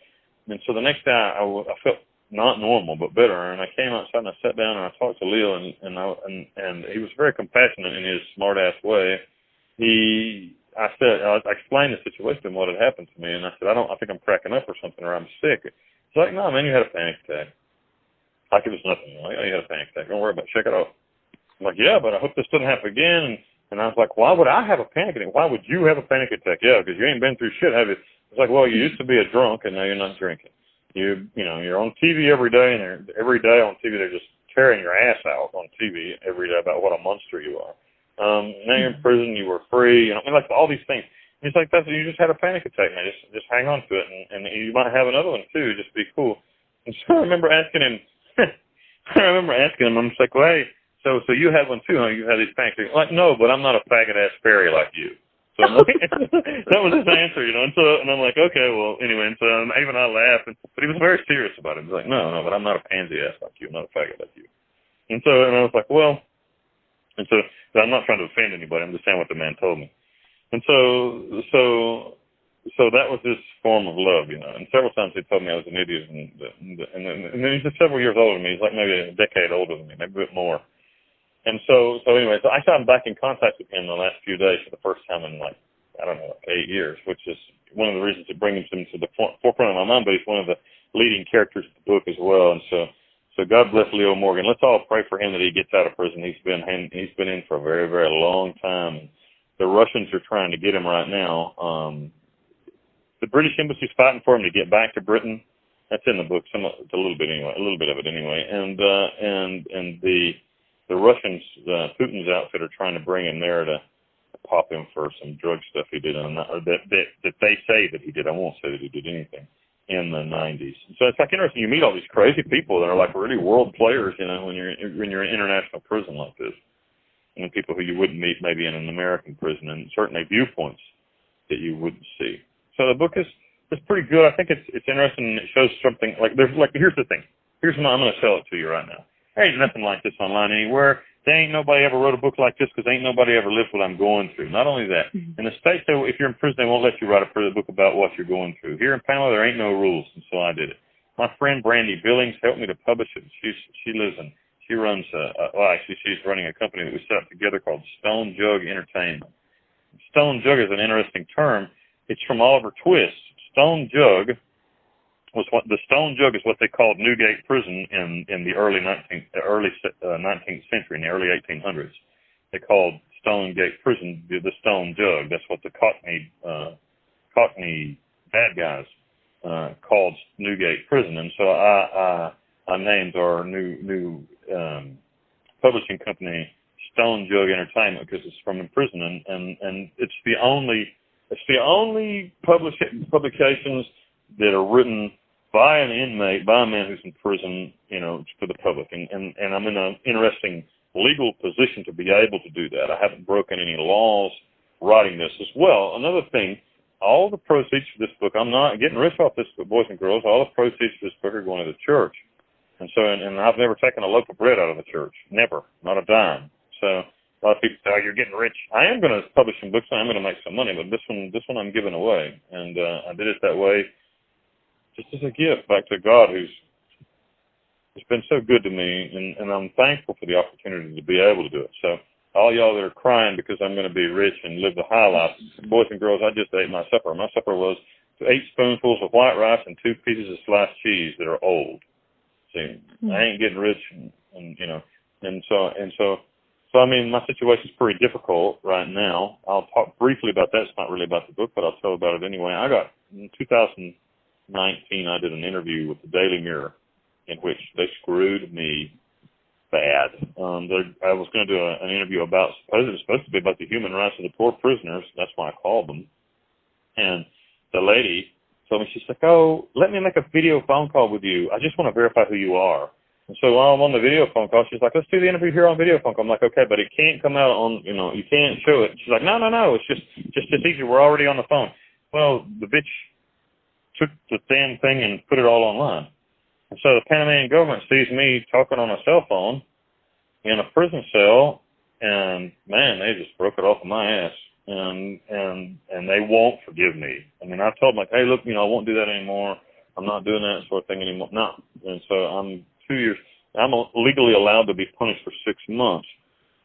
and so the next day I felt not normal, but better. And I came outside and I sat down and I talked to Leo, and he was very compassionate in his smart ass way. I explained the situation and what had happened to me, and I said, I think I'm cracking up or something, or I'm sick. He's like, no, man, you had a panic attack. Like it was nothing. Like, oh, you had a panic attack. Don't worry about it. Check it out. I'm like, yeah, but I hope this doesn't happen again. And I was like, why would I have a panic attack? Why would you have a panic attack? Yeah, because you ain't been through shit, have you? It's like, well, you used to be a drunk, and now you're not drinking. You're on TV every day, and every day on TV they're just tearing your ass out on TV every day about what a monster you are. Now you're in prison, you were free, like all these things. He's like, you just had a panic attack, man. Just hang on to it, and you might have another one too. Just be cool. And so I remember asking him, I'm just like, well, hey, so you had one too, huh? You had these panic attacks. Like, no, but I'm not a faggot ass fairy like you. So that was his answer, and I'm like, okay, well, anyway, and so even I laughed, but he was very serious about it. He was like, no, but I'm not a pansy ass like you. I'm not a faggot like you. And I was like, well, but I'm not trying to offend anybody. I'm just saying what the man told me. And so that was his form of love, And several times he told me I was an idiot, and then he's just several years older than me. He's like maybe a decade older than me, maybe a bit more. And so anyway, I got back in contact with him the last few days for the first time in 8 years, which is one of the reasons that brings him to the forefront of my mind. But he's one of the leading characters of the book as well. And so God bless Leo Morgan. Let's all pray for him that he gets out of prison. He's been in for a very, very long time. The Russians are trying to get him right now. The British Embassy's fighting for him to get back to Britain. That's in the book, a little bit of it anyway. And the Russians, Putin's outfit, are trying to bring him there to pop him for some drug stuff he did, that they say that he did. I won't say that he did anything in the 90s. So it's like interesting. You meet all these crazy people that are like really world players, when you're in international prison like this, and people who you wouldn't meet maybe in an American prison, and certainly viewpoints that you wouldn't see. So the book is pretty good. I think it's interesting. It shows something here's the thing. I'm going to sell it to you right now. There ain't nothing like this online anywhere. There ain't nobody ever wrote a book like this because ain't nobody ever lived what I'm going through. Not only that, in the States, if you're in prison, they won't let you write a book about what you're going through. Here in Panama, there ain't no rules, and so I did it. My friend Brandy Billings helped me to publish it. She runs she's running a company that we set up together called Stone Jug Entertainment. Stone Jug is an interesting term. It's from Oliver Twist. Stone Jug is what they called Newgate Prison in the early 19th century, in the early 1800s. They called Stonegate Prison the Stone Jug. That's what the Cockney bad guys called Newgate Prison. And so I named our new publishing company Stone Jug Entertainment because it's from in prison, and it's the only publications that are written by an inmate, by a man who's in prison, for the public. And I'm in an interesting legal position to be able to do that. I haven't broken any laws writing this as well. Another thing, all the proceeds for this book, I'm not getting rich off this, boys and girls. All the proceeds for this book are going to the church. And so, and I've never taken a loaf of bread out of the church. Never. Not a dime. So a lot of people say, oh, you're getting rich. I am going to publish some books. I am going to make some money, but this one I'm giving away. And I did it that way just as a gift back to God who's been so good to me, and I'm thankful for the opportunity to be able to do it. So all y'all that are crying because I'm going to be rich and live the high life, boys and girls, I just ate my supper. My supper was 8 spoonfuls of white rice and 2 pieces of sliced cheese that are old. See, I ain't getting rich, so I mean, my situation's pretty difficult right now. I'll talk briefly about that. It's not really about the book, but I'll tell about it anyway. In 2019, I did an interview with the Daily Mirror in which they screwed me bad. I was going to do an interview it was supposed to be about the human rights of the poor prisoners. That's why I called them. And the lady told me, she's like, oh, let me make a video phone call with you. I just want to verify who you are. And so while I'm on the video phone call, she's like, let's do the interview here on video phone call. I'm like, okay, but it can't come out on, you can't show it. She's like, no, it's just easy. We're already on the phone. Well, the bitch took the damn thing and put it all online. And so the Panamian government sees me talking on a cell phone in a prison cell, and man, they just broke it off of my ass. And they won't forgive me. I mean, I told them, like, hey, look, I won't do that anymore. I'm not doing that sort of thing anymore. No. And so I'm 2 years. I'm legally allowed to be punished for 6 months.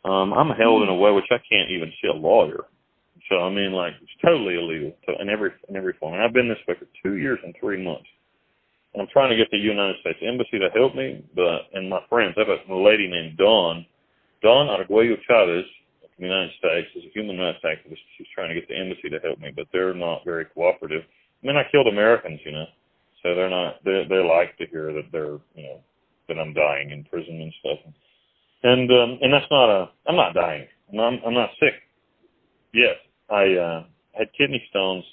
I'm held in a way which I can't even see a lawyer. So I mean, like, it's totally illegal in every form. And I've been this way for 2 years and 3 months. And I'm trying to get the United States Embassy to help me, and my friends. I have a lady named Dawn Arguello Chavez, the United States, is a human rights activist. She's trying to get the embassy to help me, but they're not very cooperative. I mean, I killed Americans, so they're not. They like to hear that that I'm dying in prison and stuff. And that's not I'm not dying. I'm not sick. Yes, I had kidney stones,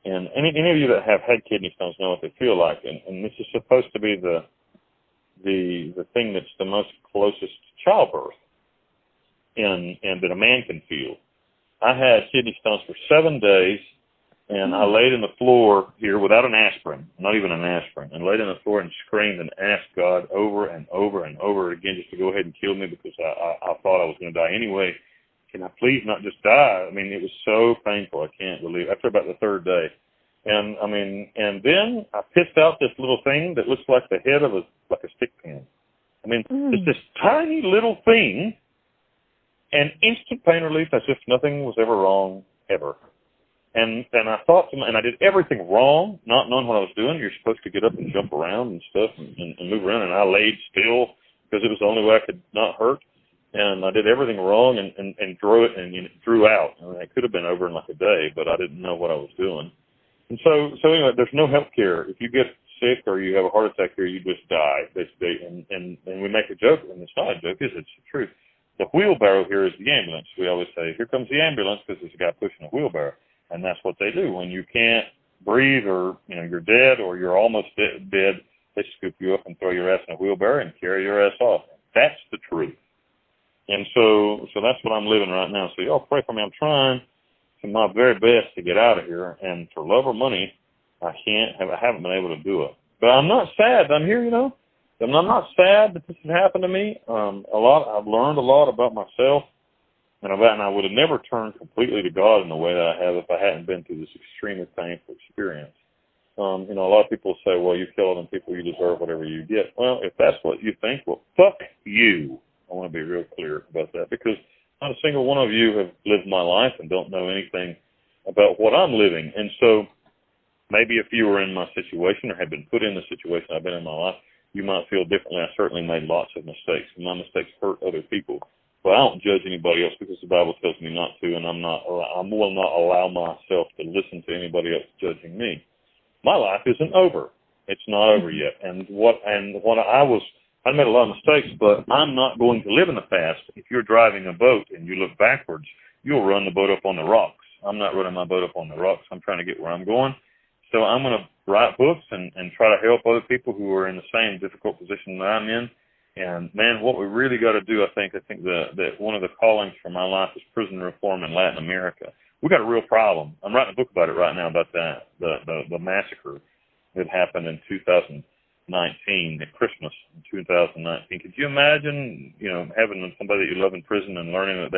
and any of you that have had kidney stones know what they feel like. And this is supposed to be the thing that's the most closest to childbirth. And that a man can feel. I had kidney stones for 7 days, and I laid on the floor here without an aspirin, not even an aspirin, and laid on the floor and screamed and asked God over and over and over again just to go ahead and kill me because I thought I was going to die anyway. Can I please not just die? I mean, it was so painful. I can't believe it. After about the 3rd day. And then I pissed out this little thing that looks like the head of a stick pin. I mean, it's this tiny little thing. And instant pain relief as if nothing was ever wrong, ever. And I thought, and I did everything wrong, not knowing what I was doing. You're supposed to get up and jump around and stuff and move around. And I laid still because it was the only way I could not hurt. And I did everything wrong and drew it and drew out. I mean, it could have been over in like a day, but I didn't know what I was doing. And so anyway, there's no health care. If you get sick or you have a heart attack here, you just die, basically. And we make a joke, and it's not a joke, it's the truth. The wheelbarrow here is the ambulance. We always say, here comes the ambulance because there's a guy pushing a wheelbarrow. And that's what they do. When you can't breathe or, you're dead or you're almost dead, they scoop you up and throw your ass in a wheelbarrow and carry your ass off. That's the truth. And so that's what I'm living right now. So y'all pray for me. I'm trying to my very best to get out of here, and for love or money, I haven't been able to do it. But I'm not sad. I'm here, and I'm not sad that this has happened to me. I've learned a lot about myself, and I would have never turned completely to God in the way that I have if I hadn't been through this extremely painful experience. A lot of people say, well, you killed them people, you deserve whatever you get. Well, if that's what you think, well, fuck you. I want to be real clear about that, because not a single one of you have lived my life and don't know anything about what I'm living. And so maybe if you were in my situation or had been put in the situation I've been in my life, you might feel differently. I certainly made lots of mistakes, and my mistakes hurt other people. But I don't judge anybody else because the Bible tells me not to, and I will not allow myself to listen to anybody else judging me. My life isn't over. It's not over yet. I made a lot of mistakes, but I'm not going to live in the past. If you're driving a boat and you look backwards, you'll run the boat up on the rocks. I'm not running my boat up on the rocks. I'm trying to get where I'm going. So I'm going to write books and try to help other people who are in the same difficult position that I'm in. And, man, what we really got to do, I think that one of the callings for my life is prison reform in Latin America. We got a real problem. I'm writing a book about it right now, about that, the massacre that happened in 2019, at Christmas in 2019. Could you imagine, having somebody that you love in prison and learning that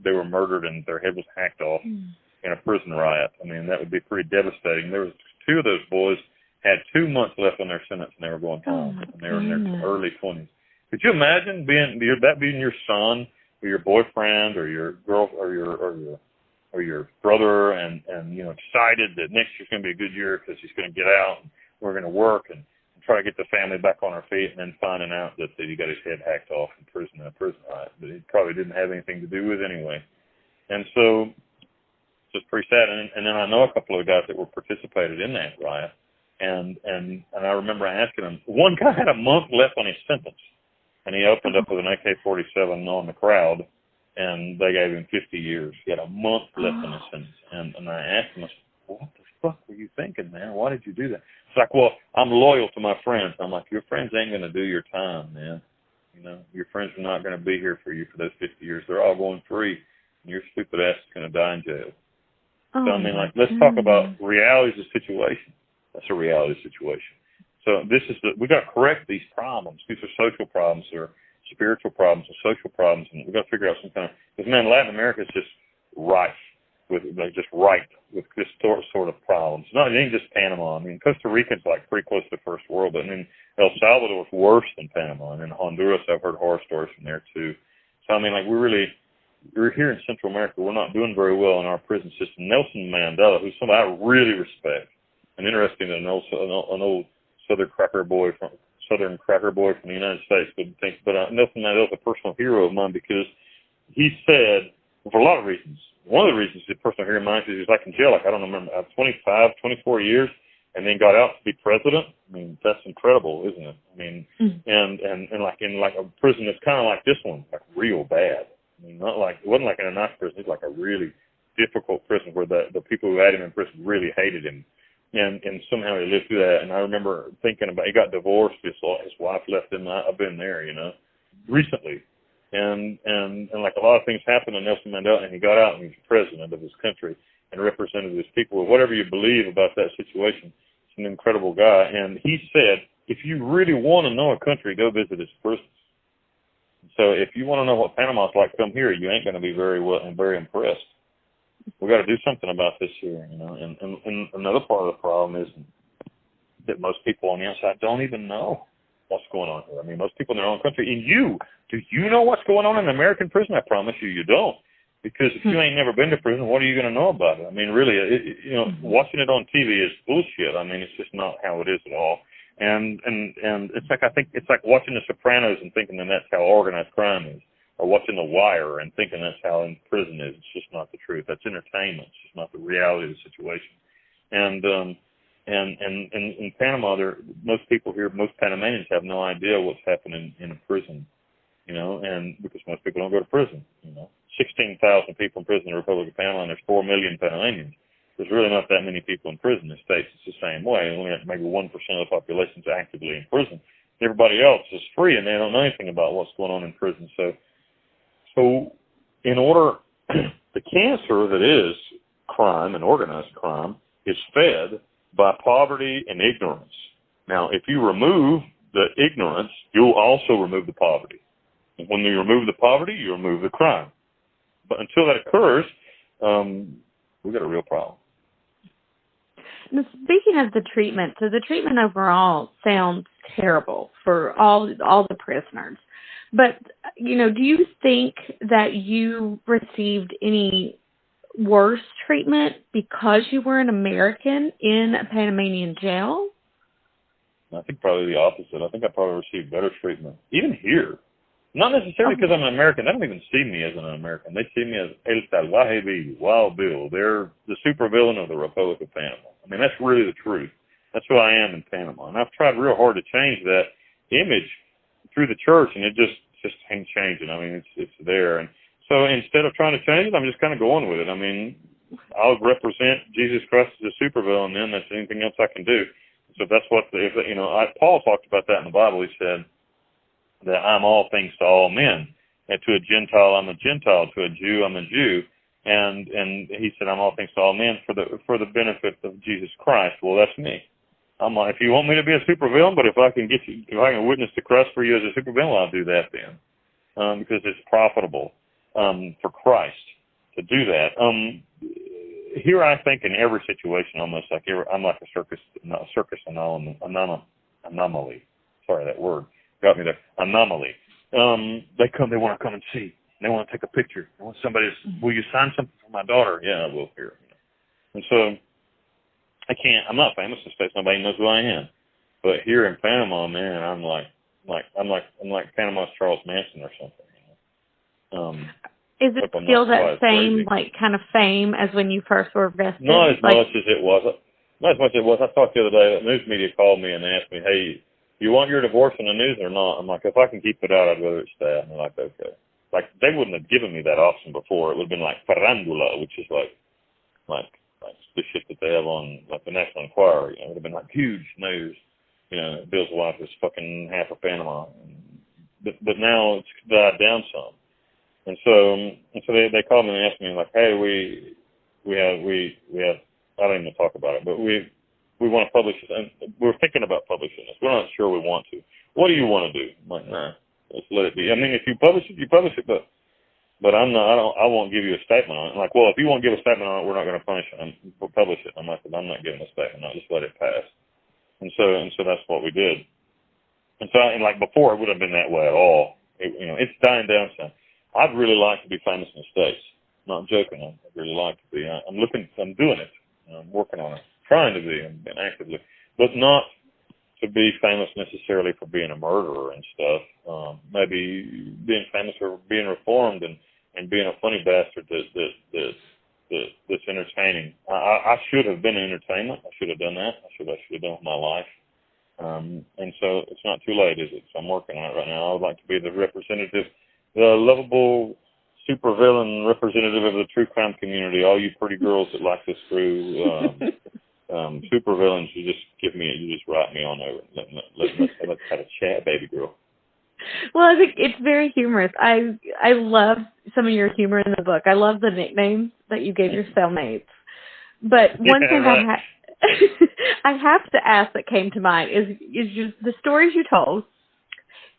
they were murdered and their head was hacked off in a prison riot? I mean, that would be pretty devastating. There was 2 of those boys had 2 months left on their sentence, and they were going home, and they were in their early 20s. Could you imagine being your son or your boyfriend or your girl or your brother, and excited that next year's going to be a good year because he's going to get out and we're going to work and try to get the family back on our feet, and then finding out that he got his head hacked off in prison riot that he probably didn't have anything to do with anyway. And so it's just pretty sad. And then I know a couple of guys that were participated in that riot, and I remember asking them. One guy had a month left on his sentence, and he opened up with an AK-47 on the crowd, and they gave him 50 years. He had a month left on his sentence. And I asked him, I said, what the fuck were you thinking, man? Why did you do that? It's like, well, I'm loyal to my friends. I'm like, your friends ain't going to do your time, man. Your friends are not going to be here for you for those 50 years. They're all going free, and your stupid ass is going to die in jail. So, let's talk about realities of the situation. That's a reality situation. So we got to correct these problems. These are social problems, or spiritual problems, or social problems, and we got to figure out some kind of. Because man, Latin America is just rife with this sort of problems. It ain't just Panama. I mean, Costa Rica's like pretty close to the first world, but El Salvador is worse than Panama, and in Honduras, I've heard horror stories from there too. So we're here in Central America. We're not doing very well in our prison system. Nelson Mandela, who's somebody I really respect, and interesting that an old Southern cracker boy from the United States wouldn't think, but Nelson Mandela is a personal hero of mine because he said, for a lot of reasons. One of the reasons he's a personal hero of mine is he was like in jail, I don't remember, 25, 24 years, and then got out to be president. I mean, that's incredible, isn't it? I mean, and like in like a prison that's kind of like this one, like real bad. I mean, it wasn't like in a nice prison. It's like a really difficult prison where the people who had him in prison really hated him. And somehow he lived through that. And I remember thinking about, he got divorced, his wife left him. I've been there, recently. And like a lot of things happened to Nelson Mandela, and he got out and he was president of his country and represented his people. Whatever you believe about that situation, he's an incredible guy. And he said, if you really want to know a country, go visit its prisons. So if you want to know what Panama's like, come here. You ain't going to be very impressed. We got to do something about this here, And another part of the problem is that most people on the outside don't even know what's going on here. I mean, most people in their own country. And do you know what's going on in an American prison? I promise you don't. Because if you ain't never been to prison, what are you going to know about it? I mean, really, watching it on TV is bullshit. I mean, it's just not how it is at all. And it's like, I think it's like watching The Sopranos and thinking that that's how organized crime is. Or watching The Wire and thinking that's how in prison is. It's just not the truth. That's entertainment. It's just not the reality of the situation. And in Panama, most people here, most Panamanians have no idea what's happening in a prison, and because most people don't go to prison, 16,000 people in prison in the Republic of Panama, and there's 4 million Panamanians. There's really not that many people in prison. In the States, it's the same way. Only maybe 1% of the population is actively in prison. Everybody else is free, and they don't know anything about what's going on in prison. So in order, the cancer that is crime and organized crime is fed by poverty and ignorance. Now, if you remove the ignorance, you'll also remove the poverty. And when you remove the poverty, you remove the crime. But until that occurs, we've got a real problem. Now, speaking of the treatment, so the treatment overall sounds terrible for all the prisoners. But, do you think that you received any worse treatment because you were an American in a Panamanian jail? I think probably the opposite. I think I probably received better treatment. Even here. Not necessarily because I'm an American. They don't even see me as an American. They see me as El Salvaje, Wild Bill. They're the supervillain of the Republic of Panama. I mean, that's really the truth. That's who I am in Panama. And I've tried real hard to change that image through the church, and it just ain't changing. I mean, it's there. And so instead of trying to change it, I'm just kind of going with it. I mean, I'll represent Jesus Christ as a supervillain, then that's anything else I can do. So that's what, Paul talked about that in the Bible. He said that I'm all things to all men. And to a Gentile, I'm a Gentile. To a Jew, I'm a Jew. And he said, I'm all things to all men for the benefit of Jesus Christ. Well, that's me. I'm like, if you want me to be a supervillain, but if I can witness to Christ for you as a supervillain, I'll do that then. Because it's profitable for Christ to do that. Here, I think in every situation, almost I'm like a circus anomaly. Sorry, that word got me there. Anomaly. They want to come and see. They want to take a picture. They want somebody to, will you sign something for my daughter? Yeah, I will. Here. And so I'm not famous in States. Nobody knows who I am. But here in Panama, man, I'm like Panama's Charles Manson or something. Is it still that same, kind of fame as when you first were arrested? Not as much as it was. Not as much as it was. I talked the other day, the news media called me and asked me, hey, you want your divorce in the news or not? I'm like, if I can keep it out, I'd rather it stay. And they're like, okay. Like, they wouldn't have given me that option before. It would have been like farandula, which is like the shit that they have on, like, the National Enquirer. It would have been like huge news. Bill's wife is fucking half of Panama. But now it's died down some. And so they called me and asked me, like, hey, we have I don't even talk about it, but we want to publish it, and we're thinking about publishing this. We're not sure we want to. What do you want to do? I'm like, nah, let's let it be. I mean, if you publish it, you publish it, but I won't give you a statement on it. I'm like, well, if you won't give a statement on it, we're not going to publish it. I'm like, I'm not giving a statement. I'll just let it pass. And so that's what we did. And so, like before, it would have been that way at all. It's dying down some. I'd really like to be famous in the States. Not joking. I'd really like to be. I'm doing it. I'm working on it. Trying to be, and actively. But not to be famous necessarily for being a murderer and stuff. Maybe being famous for being reformed and being a funny bastard that's entertaining. I should have been in entertainment. I should have done that. I should have done it with my life. And so it's not too late, is it? So I'm working on it right now. I would like to be the lovable supervillain representative of the true crime community. All you pretty girls that like this crew, supervillains, you just write me on over. Let's have a chat, baby girl. Well, I think it's very humorous. I love some of your humor in the book. I love the nicknames that you gave your cellmates. But one thing right. I have to ask that came to mind is just the stories you told.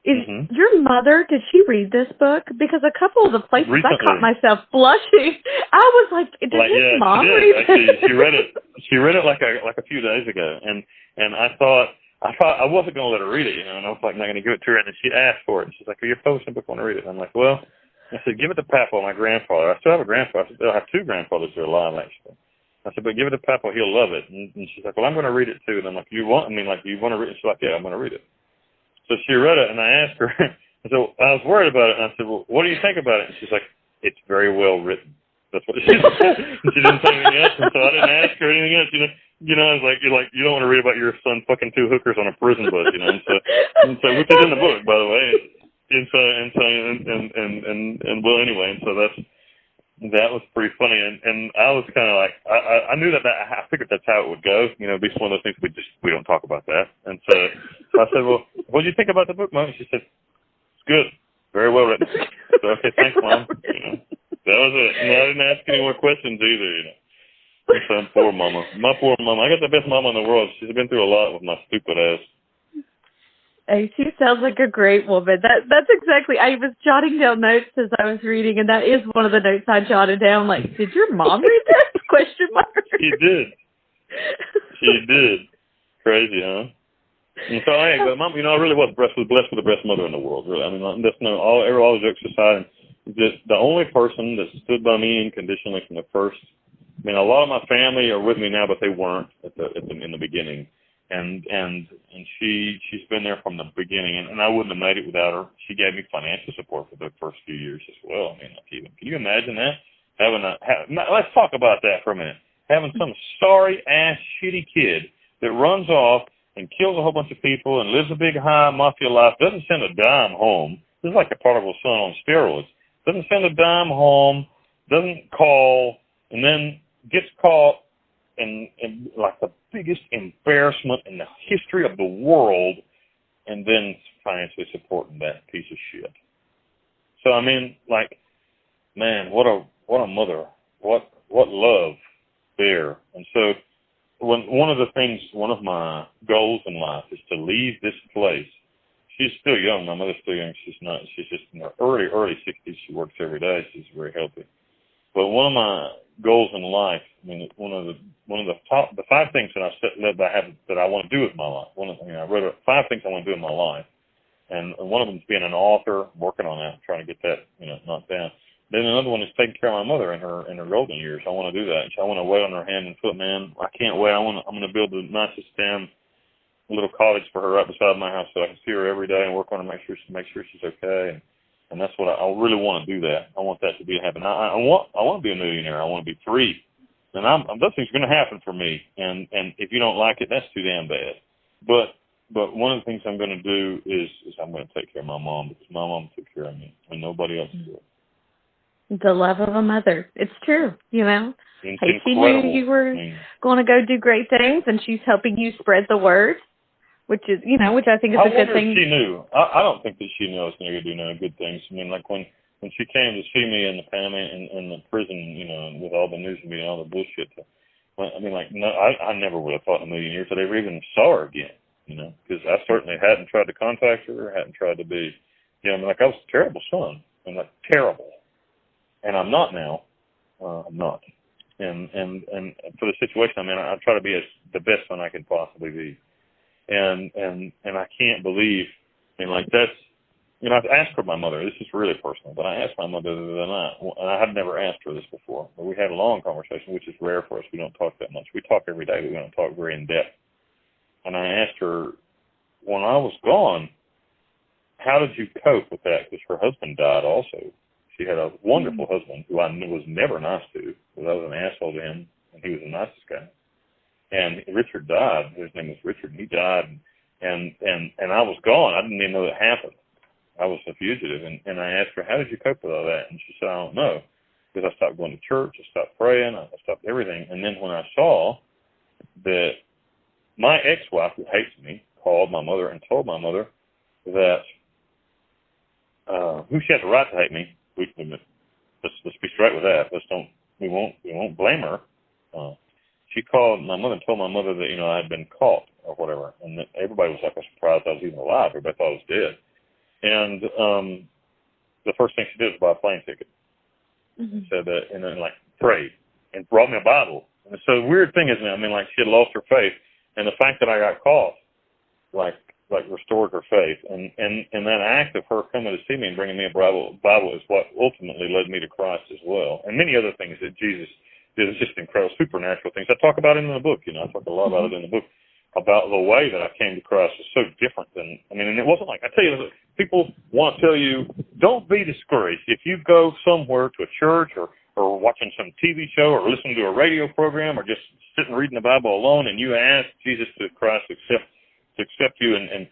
Is your mother, did she read this book? Because a couple of the places recently, I caught myself blushing. I was like, did his mom read it? Actually, she read it like a few days ago. And I thought I wasn't going to let her read it, and I was like not going to give it to her. And then she asked for it. And she's like, you're publishing a book, I want to read it. And I'm like, well, I said, give it to Papa, my grandfather. I still have a grandfather. I have two grandfathers that are alive, actually. I said, but give it to Papa, he'll love it. And she's like, well, I'm going to read it too. And I'm like, you want to read it? She's like, yeah, I'm going to read it. So she read it, and I asked her, so I was worried about it, and I said, well, what do you think about it? And she's like, it's very well written. That's what she said. She didn't say anything else, and so I didn't ask her anything else. I was like, you don't want to read about your son fucking two hookers on a prison bus, and so which is in the book, by the way. Well, anyway, and so that was pretty funny, and I was kind of like, I knew that I figured that's how it would go. It'd be one of those things we don't talk about that. And so I said, well, what did you think about the book, Mom? She said, it's good, very well written. So okay, thanks, Mom. That was it. And I didn't ask any more questions either. Poor mama. My poor mama. I got the best mama in the world. She's been through a lot with my stupid ass. Hey, she sounds like a great woman. That's exactly. I was jotting down notes as I was reading, and that is one of the notes I jotted down. Like, did your mom read this? Question mark. She did. She did. Crazy, huh? And so, hey, but mom, I really was blessed with the best mother in the world. Really, I mean, that's all jokes aside. Just the only person that stood by me unconditionally from the first. I mean, a lot of my family are with me now, but they weren't in the beginning. And she's been there from the beginning, and I wouldn't have made it without her. She gave me financial support for the first few years as well. I mean, can you imagine that? Let's talk about that for a minute. Having some sorry ass shitty kid that runs off and kills a whole bunch of people and lives a big high mafia life, doesn't send a dime home. This is like a prodigal son on steroids. Doesn't send a dime home, doesn't call, and then gets caught in like the biggest embarrassment in the history of the world, and then financially supporting that piece of shit. So I mean, like, man, what a mother, what love there. And so one of my goals in life is to leave this place. She's still young. My mother's still young. She's just in her early 60s. She works every day. She's very healthy. But one of my goals in life, I mean, one of the 5 things that that I want to do with my life. I wrote 5 things I want to do in my life, and one of them is being an author. Working on that, trying to get that knocked down. Then another one is taking care of my mother in her golden years. I want to do that. I want to wait on her hand and foot, man. I can't wait. I'm going to build the nicest damn little cottage for her right beside my house so I can see her every day and work on her, make sure she's okay. And that's what I really want to do. That I want that to be happen. I want to be a millionaire. I want to be free, and those things are going to happen for me. And if you don't like it, that's too damn bad. But one of the things I'm going to do is I'm going to take care of my mom, because my mom took care of me and nobody else did. The love of a mother. It's true, It's she knew you were going to go do great things, and she's helping you spread the word, which is, which I think is a good thing. She knew. I don't think that she knew I was going to do no good things. I mean, like when she came to see me in the family in the prison, with all the news media and all the bullshit. I mean, like, no, I never would have thought in a million years that I ever even saw her again. Because I certainly hadn't tried to contact her, hadn't tried to be, I mean, like, I was a terrible son. I'm like, terrible. And I'm not now. I'm not. And for the situation I'm in, I try to be the best son I can possibly be. And I can't believe, like, that's, I've asked for my mother. This is really personal, but I asked my mother the other night, and I had never asked her this before, but we had a long conversation, which is rare for us. We don't talk that much. We talk every day, but we don't talk very in depth. And I asked her, when I was gone, how did you cope with that? Because her husband died also. She had a wonderful husband who I was never nice to, because I was an asshole to him, and he was the nicest guy. And Richard died. His name was Richard, and he died. And I was gone. I didn't even know that happened. I was a fugitive. And I asked her, how did you cope with all that? And she said, I don't know. Because I stopped going to church. I stopped praying. I stopped everything. And then when I saw that my ex-wife, who hates me, called my mother and told my mother that who she had the right to hate me. Let's be straight with that. We won't blame her. She called my mother and told my mother that, I had been caught or whatever, and that everybody was like surprised I was even alive. Everybody thought I was dead. And the first thing she did was buy a plane ticket. Said that, and then prayed and brought me a Bible. And so the weird thing is, like, she had lost her faith, and the fact that I got caught, restored her faith. And that act of her coming to see me and bringing me a Bible is what ultimately led me to Christ as well. And many other things that Jesus did. It's just incredible, supernatural things. I talk about it in the book, I talk a lot about it in the book, about the way that I came to Christ is so different than, and it wasn't like, I tell you, people want to tell you, don't be discouraged. If you go somewhere to a church or watching some TV show or listening to a radio program or just sitting reading the Bible alone, and you ask Jesus to Christ to accept you and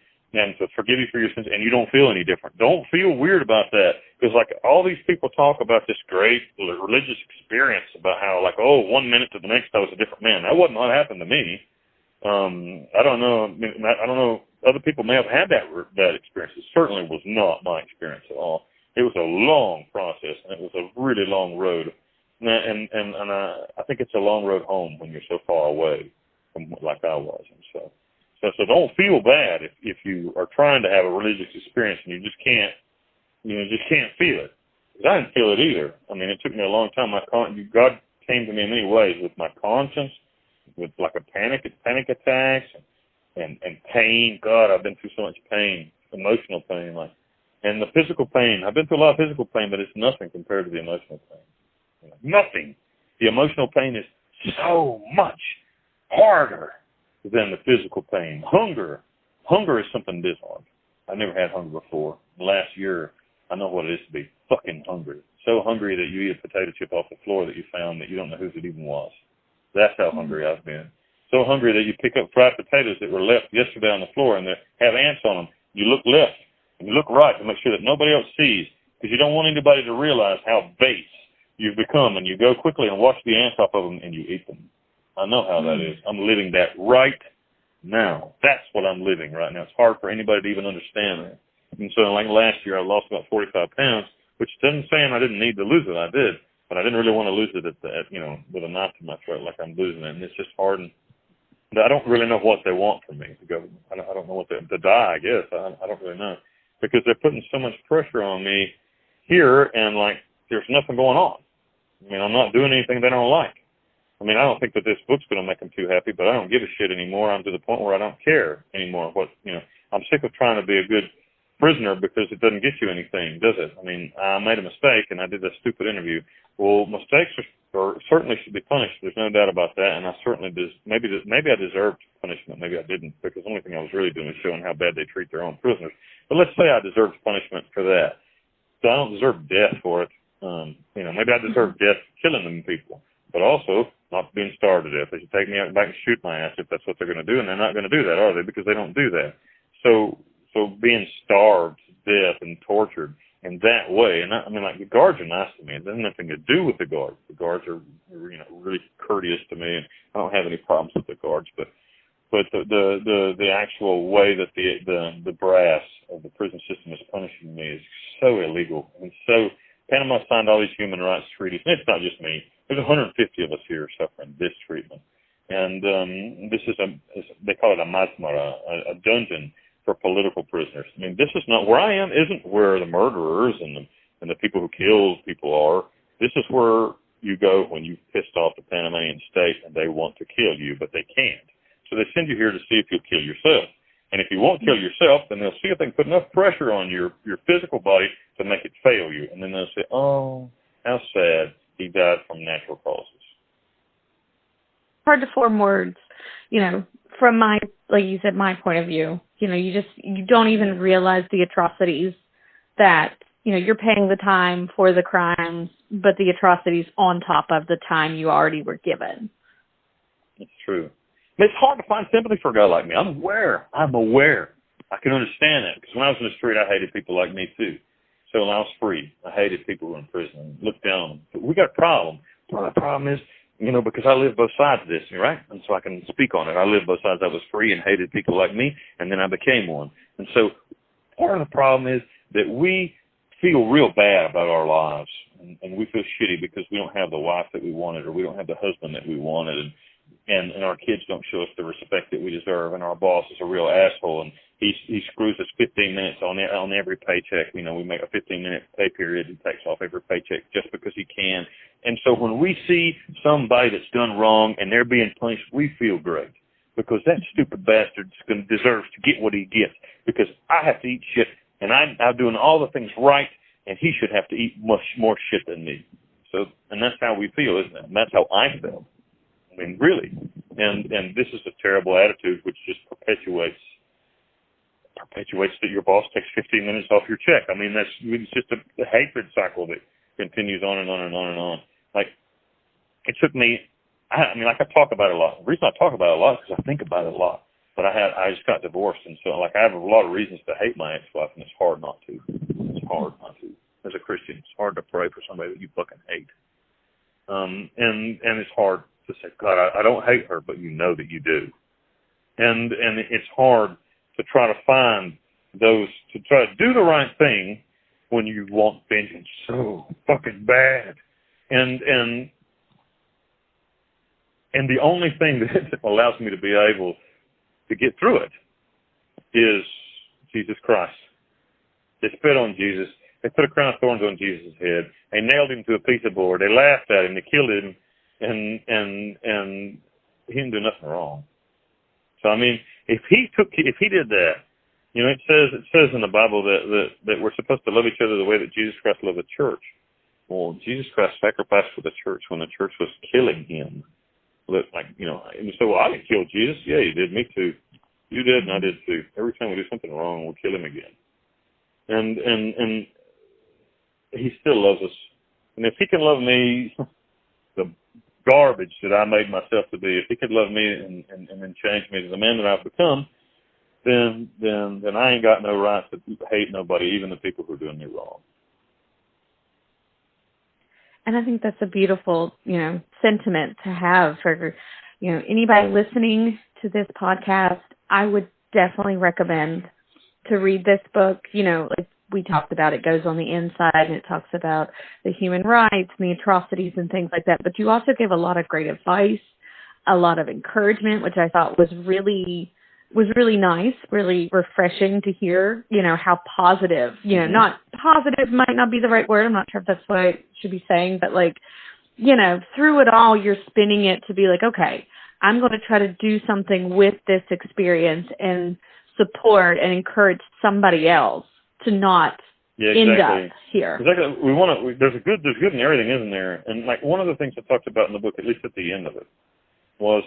to forgive you for your sins, and you don't feel any different. Don't feel weird about that, because all these people talk about this great religious experience about how 1 minute to the next I was a different man. That wasn't what happened to me. I don't know. I don't know. Other people may have had that experience. It certainly was not my experience at all. It was a long process, and it was a really long road. And I think it's a long road home when you're so far away from like I was. And so don't feel bad if you are trying to have a religious experience and you just can't feel it. 'Cause I didn't feel it either. I mean, it took me a long time. God came to me in many ways with my conscience, with like a panic attacks and pain. God, I've been through so much pain, emotional pain, and the physical pain. I've been through a lot of physical pain, but it's nothing compared to the emotional pain. Nothing. The emotional pain is so much harder than the physical pain. Hunger is something this hard. I've never had hunger before. Last year, I know what it is to be fucking hungry. So hungry that you eat a potato chip off the floor that you found that you don't know whose it even was. That's how hungry I've been. So hungry that you pick up fried potatoes that were left yesterday on the floor and they have ants on them. You look left and you look right to make sure that nobody else sees, because you don't want anybody to realize how base you've become, and you go quickly and wash the ants off of them and you eat them. I know how that is. I'm living that right now. That's what I'm living right now. It's hard for anybody to even understand that. And so like last year, I lost about 45 pounds, which doesn't say I didn't need to lose it. I did, but I didn't really want to lose it with a knife in my throat like I'm losing it. And it's just hard. And I don't really know what they want from me to go. I don't know what to die, I guess. I don't really know, because they're putting so much pressure on me here, and like there's nothing going on. I mean, I'm not doing anything they don't like. I mean, I don't think that this book's going to make them too happy, but I don't give a shit anymore. I'm to the point where I don't care anymore. I'm sick of trying to be a good prisoner because it doesn't get you anything, does it? I mean, I made a mistake and I did that stupid interview. Well, mistakes certainly should be punished. There's no doubt about that. And I certainly maybe I deserved punishment. Maybe I didn't, because the only thing I was really doing was showing how bad they treat their own prisoners. But let's say I deserved punishment for that. So I don't deserve death for it. Maybe I deserve death killing them people, but also not being starved to death. They should take me out back and shoot my ass if that's what they're going to do, and they're not going to do that, are they? Because they don't do that. So being starved to death and tortured in that way, and the guards are nice to me. It has nothing to do with the guards. The guards are, really courteous to me, and I don't have any problems with the guards. But the actual way that the brass of the prison system is punishing me is so illegal. And so Panama signed all these human rights treaties, and it's not just me. There's 150 of us here suffering this treatment, and this is they call it a mazmara, a dungeon for political prisoners. I mean, this is not where I am. Isn't where the murderers and the people who kill people are. This is where you go when you've pissed off the Panamanian state and they want to kill you, but they can't. So they send you here to see if you'll kill yourself. And if you won't kill yourself, then they'll see if they can put enough pressure on your physical body to make it fail you. And then they'll say, oh, how sad, he died from natural causes. Hard to form words, from my, like you said, my point of view. You don't even realize the atrocities that, you're paying the time for the crimes, but the atrocities on top of the time you already were given. It's true. It's hard to find sympathy for a guy like me. I'm aware. I can understand that, because when I was in the street, I hated people like me too. So when I was free, I hated people who were in prison and looked down on them. But we got a problem. Well, the problem is, because I live both sides of this, right? And so I can speak on it. I lived both sides. I was free and hated people like me, and then I became one. And so part of the problem is that we feel real bad about our lives, and we feel shitty because we don't have the wife that we wanted, or we don't have the husband that we wanted, and our kids don't show us the respect that we deserve, and our boss is a real asshole, and he screws us 15 minutes on every paycheck. We make a 15-minute pay period. He takes off every paycheck just because he can. And so when we see somebody that's done wrong and they're being punished, we feel great, because that stupid bastard deserves to get what he gets, because I have to eat shit, and I'm doing all the things right, and he should have to eat much more shit than me. So, and that's how we feel, isn't it? And that's how I felt. I mean, really. And this is a terrible attitude which just perpetuates that your boss takes 15 minutes off your check. I mean, it's just a hatred cycle that continues on and on and on and on. Like, it took me, I talk about it a lot. The reason I talk about it a lot is because I think about it a lot. But I just got divorced, and so I have a lot of reasons to hate my ex-wife, and it's hard not to. It's hard not to. As a Christian, it's hard to pray for somebody that you fucking hate. And it's hard to say, God, I don't hate her, but you know that you do. And it's hard to try to find those, to try to do the right thing when you want vengeance so fucking bad. And And the only thing that allows me to be able to get through it is Jesus Christ. They spit on Jesus. They put a crown of thorns on Jesus' head. They nailed him to a piece of board. They laughed at him. They killed him, and he didn't do nothing wrong. So I mean, if he did that, you know, it says in the Bible that we're supposed to love each other the way that Jesus Christ loved the church. Well, Jesus Christ sacrificed for the church when the church was killing him. Like, you know, and you say, well, I didn't kill Jesus. Yeah, you did. Me too. You did, and I did too. Every time we do something wrong, we'll kill him again. And he still loves us. And if he can love me, the garbage that I made myself to be, if he could love me and then change me to the man that I've become, then I ain't got no right to hate nobody, even the people who are doing me wrong. And I think that's a beautiful, you know, sentiment to have for, you know, anybody listening to this podcast. I would definitely recommend to read this book. You know, like we talked about, it goes on the inside and it talks about the human rights and the atrocities and things like that. But you also give a lot of great advice, a lot of encouragement, which I thought was really nice, really refreshing to hear, you know, how positive, you know, not positive might not be the right word. I'm not sure if that's what I should be saying, but like, you know, through it all, you're spinning it to be like, okay, I'm going to try to do something with this experience and support and encourage somebody else to not end up here. Exactly. There's good in everything, isn't there? And like one of the things I talked about in the book, at least at the end of it, was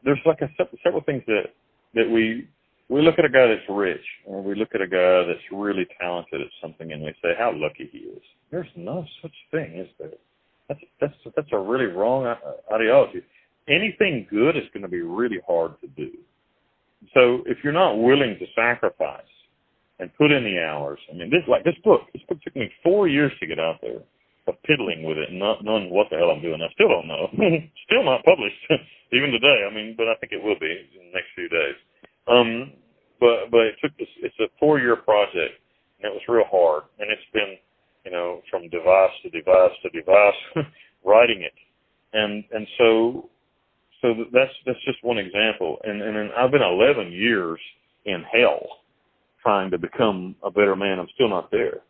there's like several things that we look at a guy that's rich, or we look at a guy that's really talented at something, and we say how lucky he is. There's no such thing, is there? That's a really wrong ideology. Anything good is going to be really hard to do. So if you're not willing to sacrifice and put in the hours, I mean, this book took me 4 years to get out there of piddling with it and not knowing what the hell I'm doing. I still don't know. Still not published, even today. I mean, but I think it will be in the next few days. But it's a 4-year project, and it was real hard. And it's been, you know, from device to device to device, writing it. And so that's just one example. And then I've been 11 years in hell trying to become a better man. I'm still not there,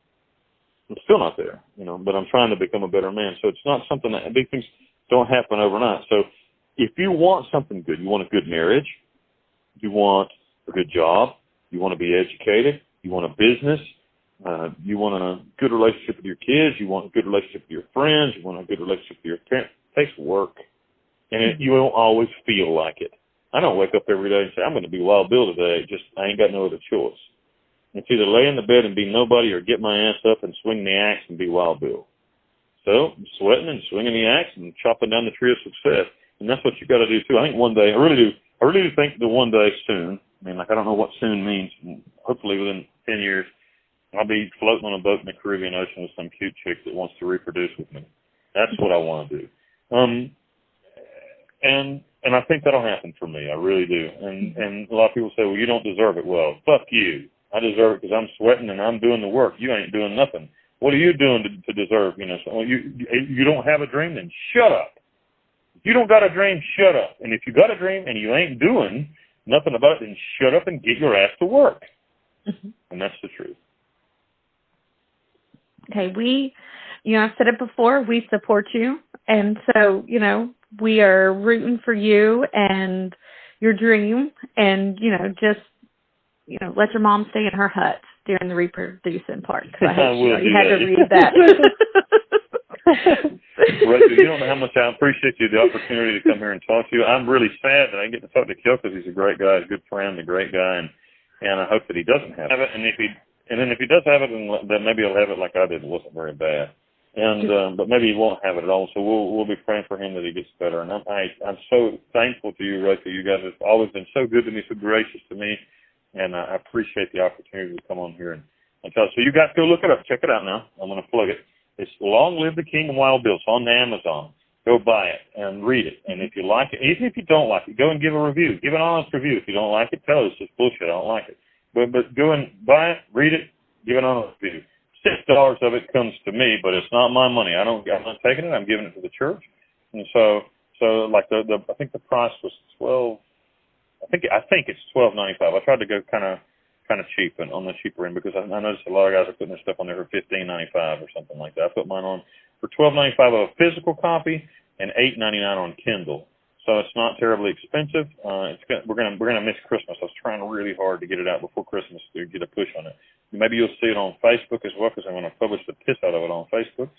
you know, but I'm trying to become a better man. So it's not something that big things don't happen overnight. So if you want something good, you want a good marriage, you want a good job, you want to be educated, you want a business, you want a good relationship with your kids, you want a good relationship with your friends, you want a good relationship with your parents. It takes work. And you won't always feel like it. I don't wake up every day and say, I'm going to be Wild Bill today. I ain't got no other choice. It's either lay in the bed and be nobody or get my ass up and swing the axe and be Wild Bill. So I'm sweating and swinging the axe and chopping down the tree of success. And that's what you got to do too. I think one day, I really do think that one day soon, I mean, like I don't know what soon means. Hopefully within 10 years, I'll be floating on a boat in the Caribbean Ocean with some cute chick that wants to reproduce with me. That's what I want to do. And I think that'll happen for me. I really do. And a lot of people say, well, you don't deserve it. Well, fuck you. I deserve it because I'm sweating and I'm doing the work. You ain't doing nothing. What are you doing to deserve, you know? So you don't have a dream, then shut up. If you don't got a dream, shut up. And if you got a dream and you ain't doing nothing about it, then shut up and get your ass to work. And that's the truth. Okay, I've said it before, we support you. And so, you know, we are rooting for you and your dream, and, you know, just, you know, let your mom stay in her hut during the reproducing part. I hope you had to read that. Rachel, you don't know how much I appreciate the opportunity to come here and talk to you. I'm really sad that I get to talk to Kel because he's a great guy, a good friend, a great guy, and I hope that he doesn't have it. And if he does have it, then maybe he'll have it like I did. It wasn't very bad. But maybe he won't have it at all. So we'll be praying for him that he gets better. And I'm so thankful to you, Rachel. You guys have always been so good to me, so gracious to me, and I appreciate the opportunity to come on here and tell us. So you guys go look it up. Check it out now. I'm going to plug it. It's Long Live the King of Wild Bill. It's on Amazon. Go buy it and read it. And if you like it, even if you don't like it, go and give a review. Give an honest review. If you don't like it, tell us it's bullshit. I don't like it. But go and buy it, read it, give an honest review. $6 of it comes to me, but it's not my money. I'm not taking it. I'm giving it to the church. And so So like I think the price was I think it's $12.95. I tried to go kind of cheap and on the cheaper end because I noticed a lot of guys are putting their stuff on there for $15.95 or something like that. I put mine on for $12.95 of a physical copy and $8.99 on Kindle. So it's not terribly expensive. We're gonna miss Christmas. I was trying really hard to get it out before Christmas to get a push on it. Maybe you'll see it on Facebook as well because I'm going to publish the piss out of it on Facebook.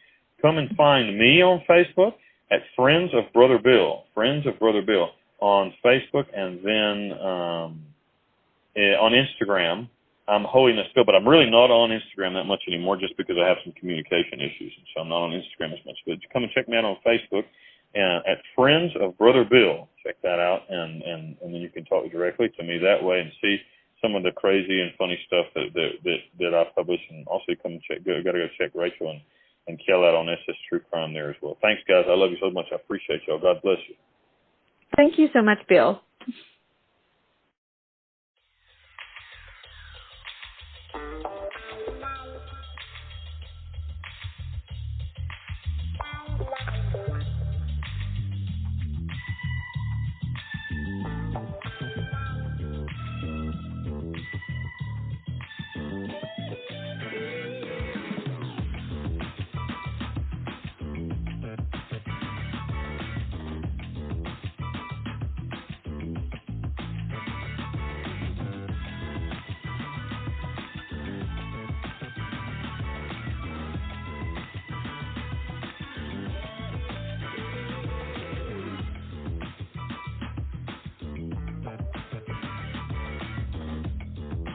Come and find me on Facebook at Friends of Brother Bill. Friends of Brother Bill on Facebook, and then on Instagram, I'm Holiness Bill, but I'm really not on Instagram that much anymore just because I have some communication issues, and so I'm not on Instagram as much. But come and check me out on Facebook at Friends of Brother Bill. Check that out, and then you can talk directly to me that way and see some of the crazy and funny stuff that I publish, and also come and got to go check Rachel and Kel out on SS True Crime there as well. Thanks, guys. I love you so much. I appreciate y'all. God bless you. Thank you so much, Bill.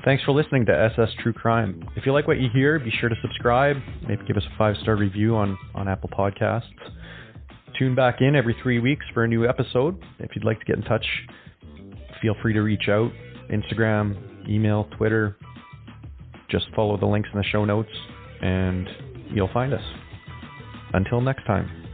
Thanks for listening to SS True Crime. If you like what you hear, be sure to subscribe. Maybe give us a 5-star review on Apple Podcasts. Tune back in every 3 weeks for a new episode. If you'd like to get in touch, feel free to reach out. Instagram, email, Twitter. Just follow the links in the show notes and you'll find us. Until next time.